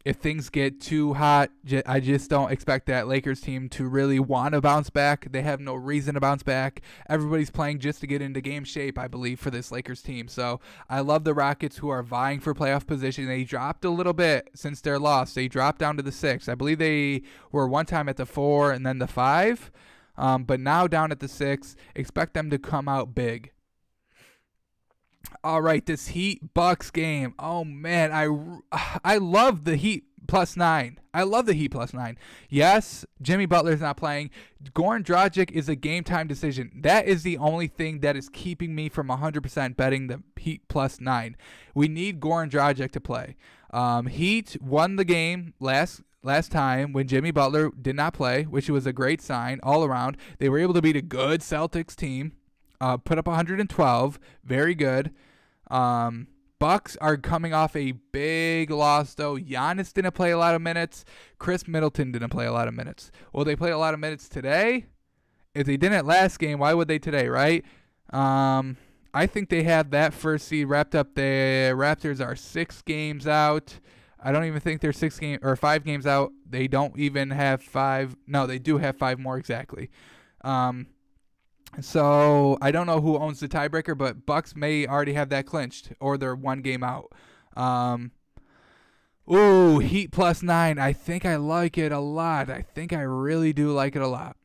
If things get too hot, I just don't expect that Lakers team to really want to bounce back. They have no reason to bounce back. Everybody's playing just to get into game shape, I believe, for this Lakers team. So I love the Rockets, who are vying for playoff position. They dropped a little bit since their loss. They dropped down to the 6. I believe they were one time at the 4 and then the 5, but now down at the 6. Expect them to come out big. All right, this Heat Bucks game. Oh man, I love the Heat +9. I love the Heat +9. Yes, Jimmy Butler's not playing. Goran Dragic is a game time decision. That is the only thing that is keeping me from 100% betting the Heat +9. We need Goran Dragic to play. Heat won the game last time when Jimmy Butler did not play, which was a great sign all around. They were able to beat a good Celtics team. Put up 112. Very good. Bucks are coming off a big loss, though. Giannis didn't play a lot of minutes. Chris Middleton didn't play a lot of minutes. Will they play a lot of minutes today? If they didn't last game, why would they today, right? I think they have that first seed wrapped up. The Raptors are 6 games out. I don't even think they're 5 games out. They don't even have 5. No, they do have 5 more exactly. So I don't know who owns the tiebreaker, but Bucks may already have that clinched, or they're 1 game out. Heat +9. I think I like it a lot. I think I really do like it a lot.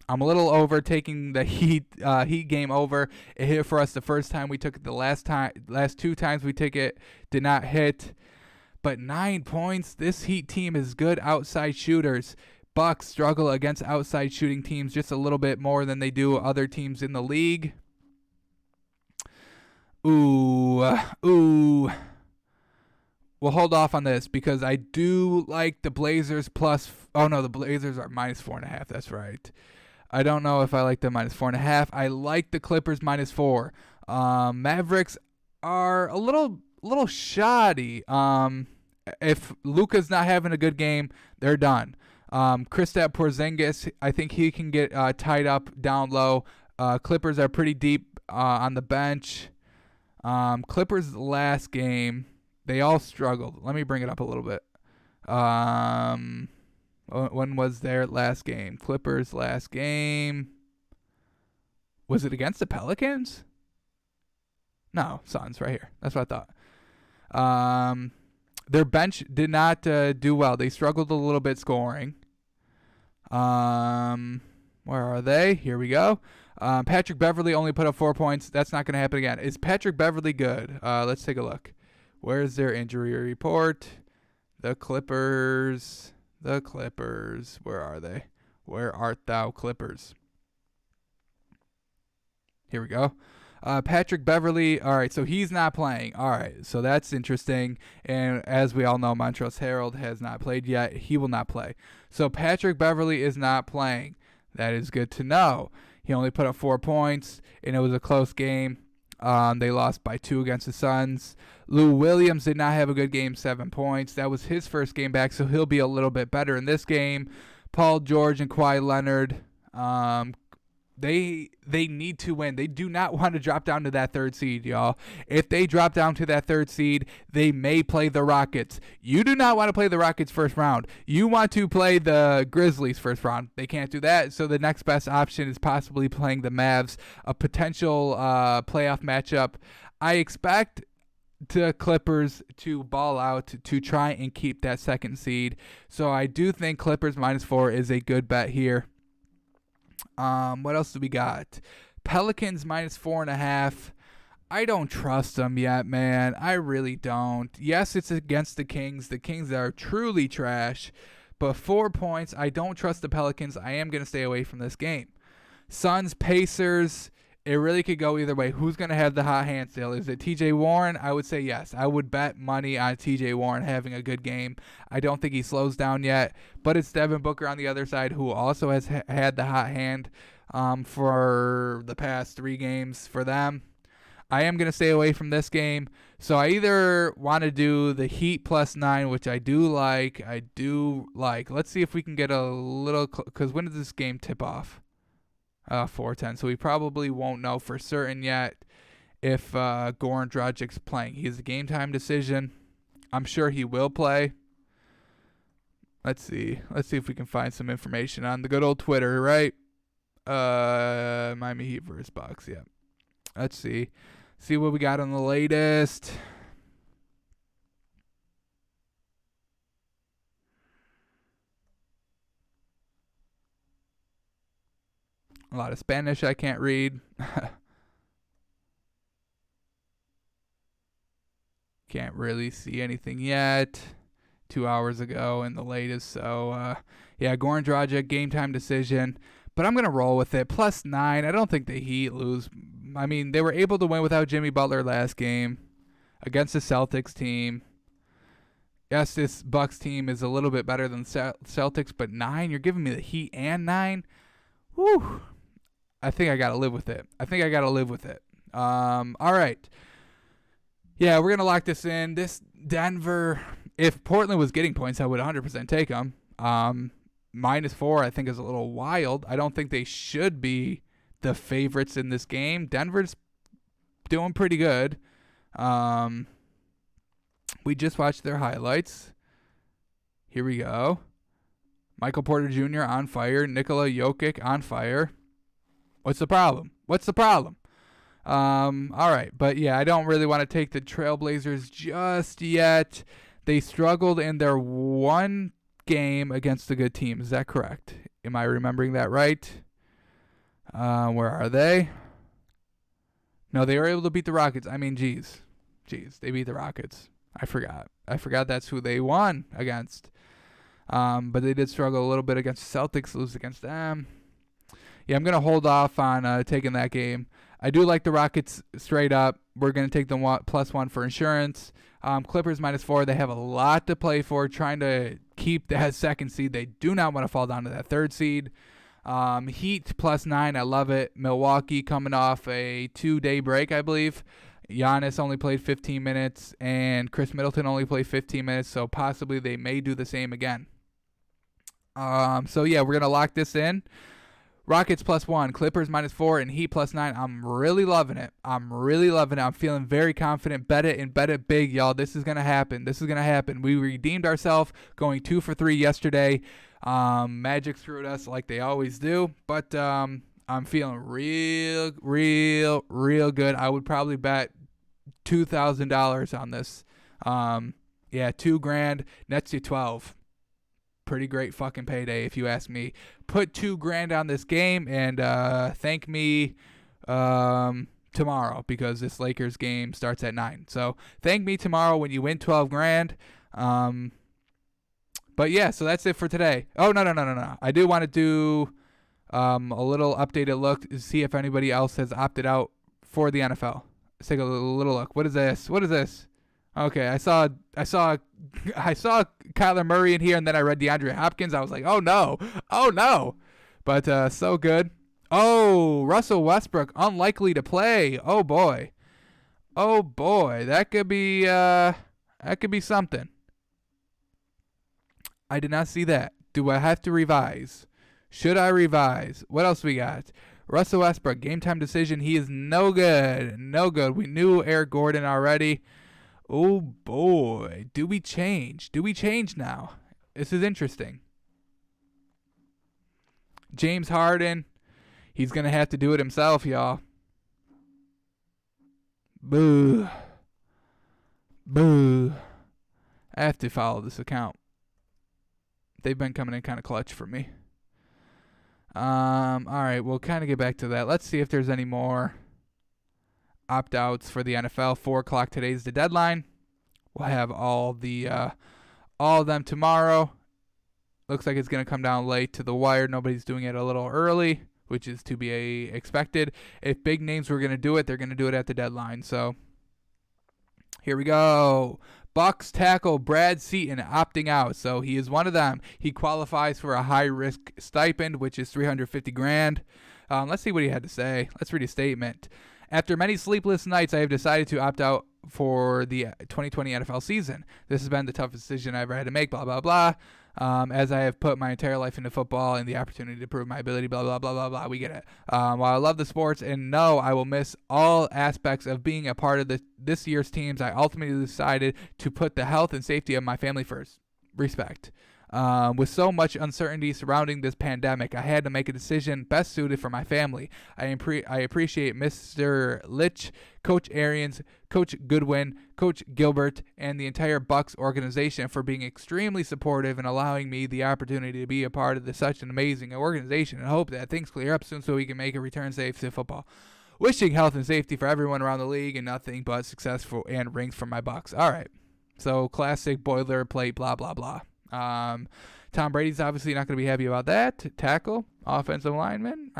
I'm a little over taking the Heat game over. It hit for us the first time we took it. The last 2 times we took it did not hit. But 9 points. This Heat team is good outside shooters. Bucks struggle against outside shooting teams just a little bit more than they do other teams in the league. We'll hold off on this because I do like the Blazers the Blazers are -4.5. That's right. I don't know if I like the -4.5. I like the Clippers -4. Mavericks are a little shoddy. If Luka's not having a good game, they're done. Kristaps Porzingis, I think he can get tied up down low. Clippers are pretty deep on the bench. Clippers last game, they all struggled. Let me bring it up a little bit. When was their last game? Clippers last game. Was it against the Pelicans? No, Suns right here. That's what I thought. Their bench did not do well. They struggled a little bit scoring. Where are they? Here we go. Patrick Beverley only put up 4 points. That's not going to happen again. Is Patrick Beverley good? Let's take a look. Where's their injury report? The Clippers. Where are they? Where art thou, Clippers? Here we go. Patrick Beverley, all right, so he's not playing. All right, so that's interesting. And as we all know, Montrezl Harrell has not played yet. He will not play. So Patrick Beverley is not playing. That is good to know. He only put up 4 points, and it was a close game. They lost by 2 against the Suns. Lou Williams did not have a good game, 7 points. That was his first game back, so he'll be a little bit better in this game. Paul George and Kawhi Leonard, They need to win. They do not want to drop down to that 3rd seed, y'all. If they drop down to that 3rd seed, they may play the Rockets. You do not want to play the Rockets first round. You want to play the Grizzlies first round. They can't do that, so the next best option is possibly playing the Mavs, a potential playoff matchup. I expect the Clippers to ball out to try and keep that second seed. So I do think Clippers -4 is a good bet here. What else do we got? Pelicans -4.5. I don't trust them yet, man. I really don't. Yes, it's against the Kings. The Kings are truly trash. But 4 points, I don't trust the Pelicans. I am going to stay away from this game. Suns, Pacers, it really could go either way. Who's going to have the hot hand still? Is it TJ Warren? I would say yes. I would bet money on TJ Warren having a good game. I don't think he slows down yet. But it's Devin Booker on the other side who also has had the hot hand for the past 3 games for them. I am going to stay away from this game. So I either want to do the Heat +9, which I do like. Let's see if we can get a little, because when does this game tip off? 4:10. So we probably won't know for certain yet if Goran Dragic's playing. He's a game time decision. I'm sure he will play. Let's see if we can find some information on the good old Twitter, right? Miami Heat versus Bucks. Yeah. Let's see what we got on the latest. A lot of Spanish I can't read. Can't really see anything yet. 2 hours ago in the latest. So, yeah, Goran Dragic, game time decision. But I'm going to roll with it. +9. I don't think the Heat lose. I mean, they were able to win without Jimmy Butler last game against the Celtics team. Yes, this Bucks team is a little bit better than Celtics, but 9? You're giving me the Heat and 9? Whew. I think I got to live with it. All right. Yeah, we're going to lock this in. This Denver, if Portland was getting points, I would 100% take them. -4, I think, is a little wild. I don't think they should be the favorites in this game. Denver's doing pretty good. We just watched their highlights. Here we go. Michael Porter Jr. on fire. Nikola Jokic on fire. What's the problem? All right. But, yeah, I don't really want to take the Trailblazers just yet. They struggled in their one game against a good team. Is that correct? Am I remembering that right? Where are they? No, they were able to beat the Rockets. I mean, geez, they beat the Rockets. I forgot that's who they won against. But they did struggle a little bit against the Celtics, lose against them. Yeah, I'm going to hold off on taking that game. I do like the Rockets straight up. We're going to take them +1 for insurance. Clippers -4. They have a lot to play for, trying to keep that second seed. They do not want to fall down to that third seed. Heat +9. I love it. Milwaukee coming off a 2-day break, I believe. Giannis only played 15 minutes, and Chris Middleton only played 15 minutes, so possibly they may do the same again. So, yeah, we're going to lock this in. Rockets +1, Clippers -4, and Heat +9. I'm really loving it. I'm feeling very confident. Bet it and bet it big, y'all. This is going to happen. We redeemed ourselves going 2 for 3 yesterday. Magic screwed us like they always do. But I'm feeling real good. I would probably bet $2,000 on this. Yeah, $2,000 nets you 12. Pretty great fucking payday, if you ask me. Put $2,000 on this game and thank me tomorrow, because this Lakers game starts at 9. So thank me tomorrow when you win $12,000. But yeah, so that's it for today. Oh no! I do want to do a little updated look to see if anybody else has opted out for the NFL. Let's take a little look. What is this? Okay, I saw Kyler Murray in here, and then I read DeAndre Hopkins. I was like, oh no. But so good. Oh, Russell Westbrook unlikely to play. Oh boy, that could be something. I did not see that. Do I have to revise? Should I revise? What else we got? Russell Westbrook, game time decision. He is no good. We knew Eric Gordon already. Oh boy, do we change now? This is interesting. James Harden, he's going to have to do it himself, y'all. Boo. Boo. I have to follow this account. They've been coming in kind of clutch for me. All right, we'll kind of get back to that. Let's see if there's any more opt-outs for the NFL. 4 o'clock today's the deadline. We'll have all of them tomorrow. Looks like it's going to come down late to the wire. Nobody's doing it a little early, which is to be expected. If big names were going to do it, they're going to do it at the deadline. So here we go. Bucks tackle Brad Seaton opting out, so he is one of them. He qualifies for a high-risk stipend, which is $350,000. Let's see what he had to say. Let's read his statement. After many sleepless nights, I have decided to opt out for the 2020 NFL season. This has been the toughest decision I ever had to make, blah, blah, blah. As I have put my entire life into football and the opportunity to prove my ability, blah, blah, blah, blah, blah. We get it. While I love the sports and know I will miss all aspects of being a part of this year's teams, I ultimately decided to put the health and safety of my family first. Respect. With so much uncertainty surrounding this pandemic, I had to make a decision best suited for my family. I appreciate Mr. Litch, Coach Arians, Coach Goodwin, Coach Gilbert, and the entire Bucks organization for being extremely supportive and allowing me the opportunity to be a part of such an amazing organization, and hope that things clear up soon so we can make a return safe to football. Wishing health and safety for everyone around the league and nothing but success and rings for my Bucks. All right. So classic boilerplate, blah, blah, blah. Tom Brady's obviously not going to be happy about that. Tackle, offensive lineman.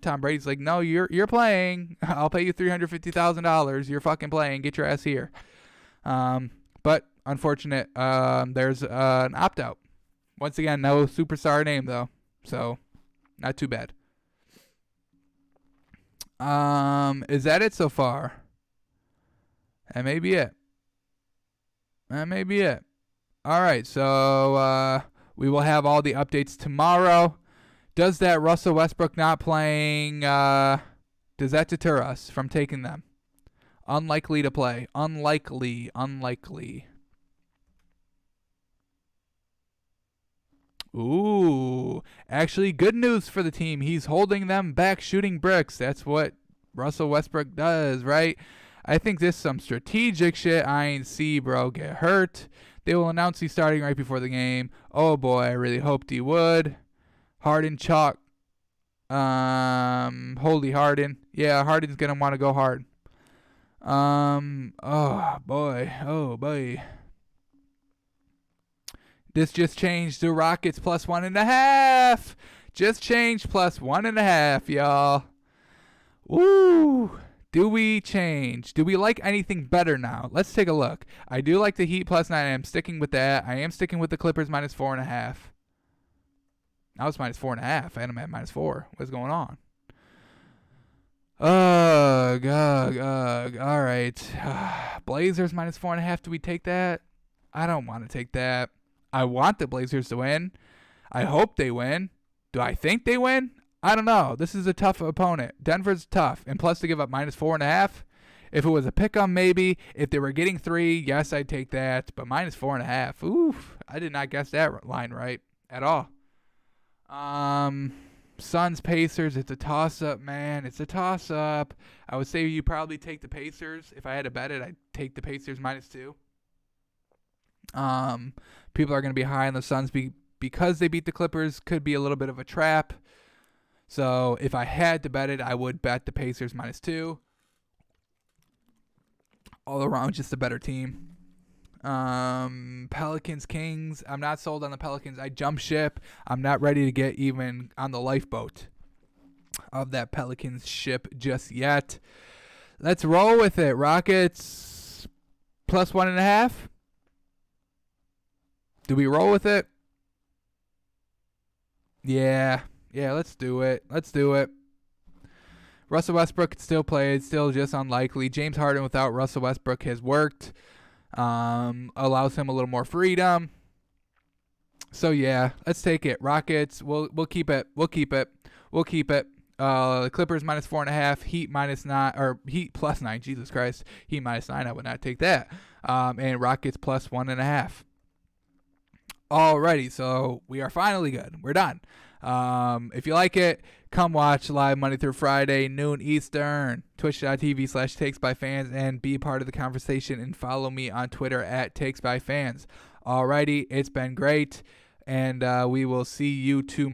Tom Brady's like, no, you're playing. I'll pay you $350,000. You're fucking playing. Get your ass here. But unfortunate. There's an opt out. Once again, no superstar name though, so not too bad. Is that it so far? That may be it. All right, so we will have all the updates tomorrow. Does that Russell Westbrook not playing, does that deter us from taking them? Unlikely to play. Unlikely. Ooh, actually good news for the team. He's holding them back shooting bricks. That's what Russell Westbrook does, right? I think this is some strategic shit I ain't see, bro, get hurt. They will announce he's starting right before the game. Oh, boy, I really hoped he would. Harden chalk. Holy Harden. Yeah, Harden's going to want to go hard. Oh, boy. This just changed the Rockets plus 1.5. Just changed plus 1.5, y'all. Woo. Do we change? Do we like anything better now? Let's take a look. I do like the Heat plus 9. I am sticking with that. I am sticking with the Clippers minus 4.5. Now it's minus 4.5. I had them at minus 4. What's going on? Ugh. All right. Blazers minus 4.5. Do we take that? I don't want to take that. I want the Blazers to win. I hope they win. Do I think they win? I don't know. This is a tough opponent. Denver's tough. And plus to give up minus 4.5. If it was a pick-em, maybe. If they were getting 3, yes, I'd take that. But minus 4.5. Oof. I did not guess that line right at all. Suns, Pacers. It's a toss-up, man. It's a toss-up. I would say you probably take the Pacers. If I had to bet it, I'd take the Pacers minus 2. People are going to be high on the Suns because they beat the Clippers. Could be a little bit of a trap. So if I had to bet it, I would bet the Pacers minus 2. All around, just a better team. Pelicans, Kings. I'm not sold on the Pelicans. I jump ship. I'm not ready to get even on the lifeboat of that Pelicans ship just yet. Let's roll with it. Rockets plus 1.5. Do we roll with it? Yeah, let's do it. Russell Westbrook could still play. It's still just unlikely. James Harden without Russell Westbrook has worked. Allows him a little more freedom. So, yeah, let's take it. Rockets, we'll keep it. Clippers minus 4.5. Heat minus 9. Or Heat plus 9. Jesus Christ. Heat minus 9. I would not take that. And Rockets plus 1.5. Alrighty, so we are finally good. We're done. If you like it, come watch live Monday through Friday, noon Eastern, twitch.tv/takesbyfans, and be part of the conversation and follow me on Twitter at takesbyfans. Alrighty, it's been great, and we will see you tomorrow.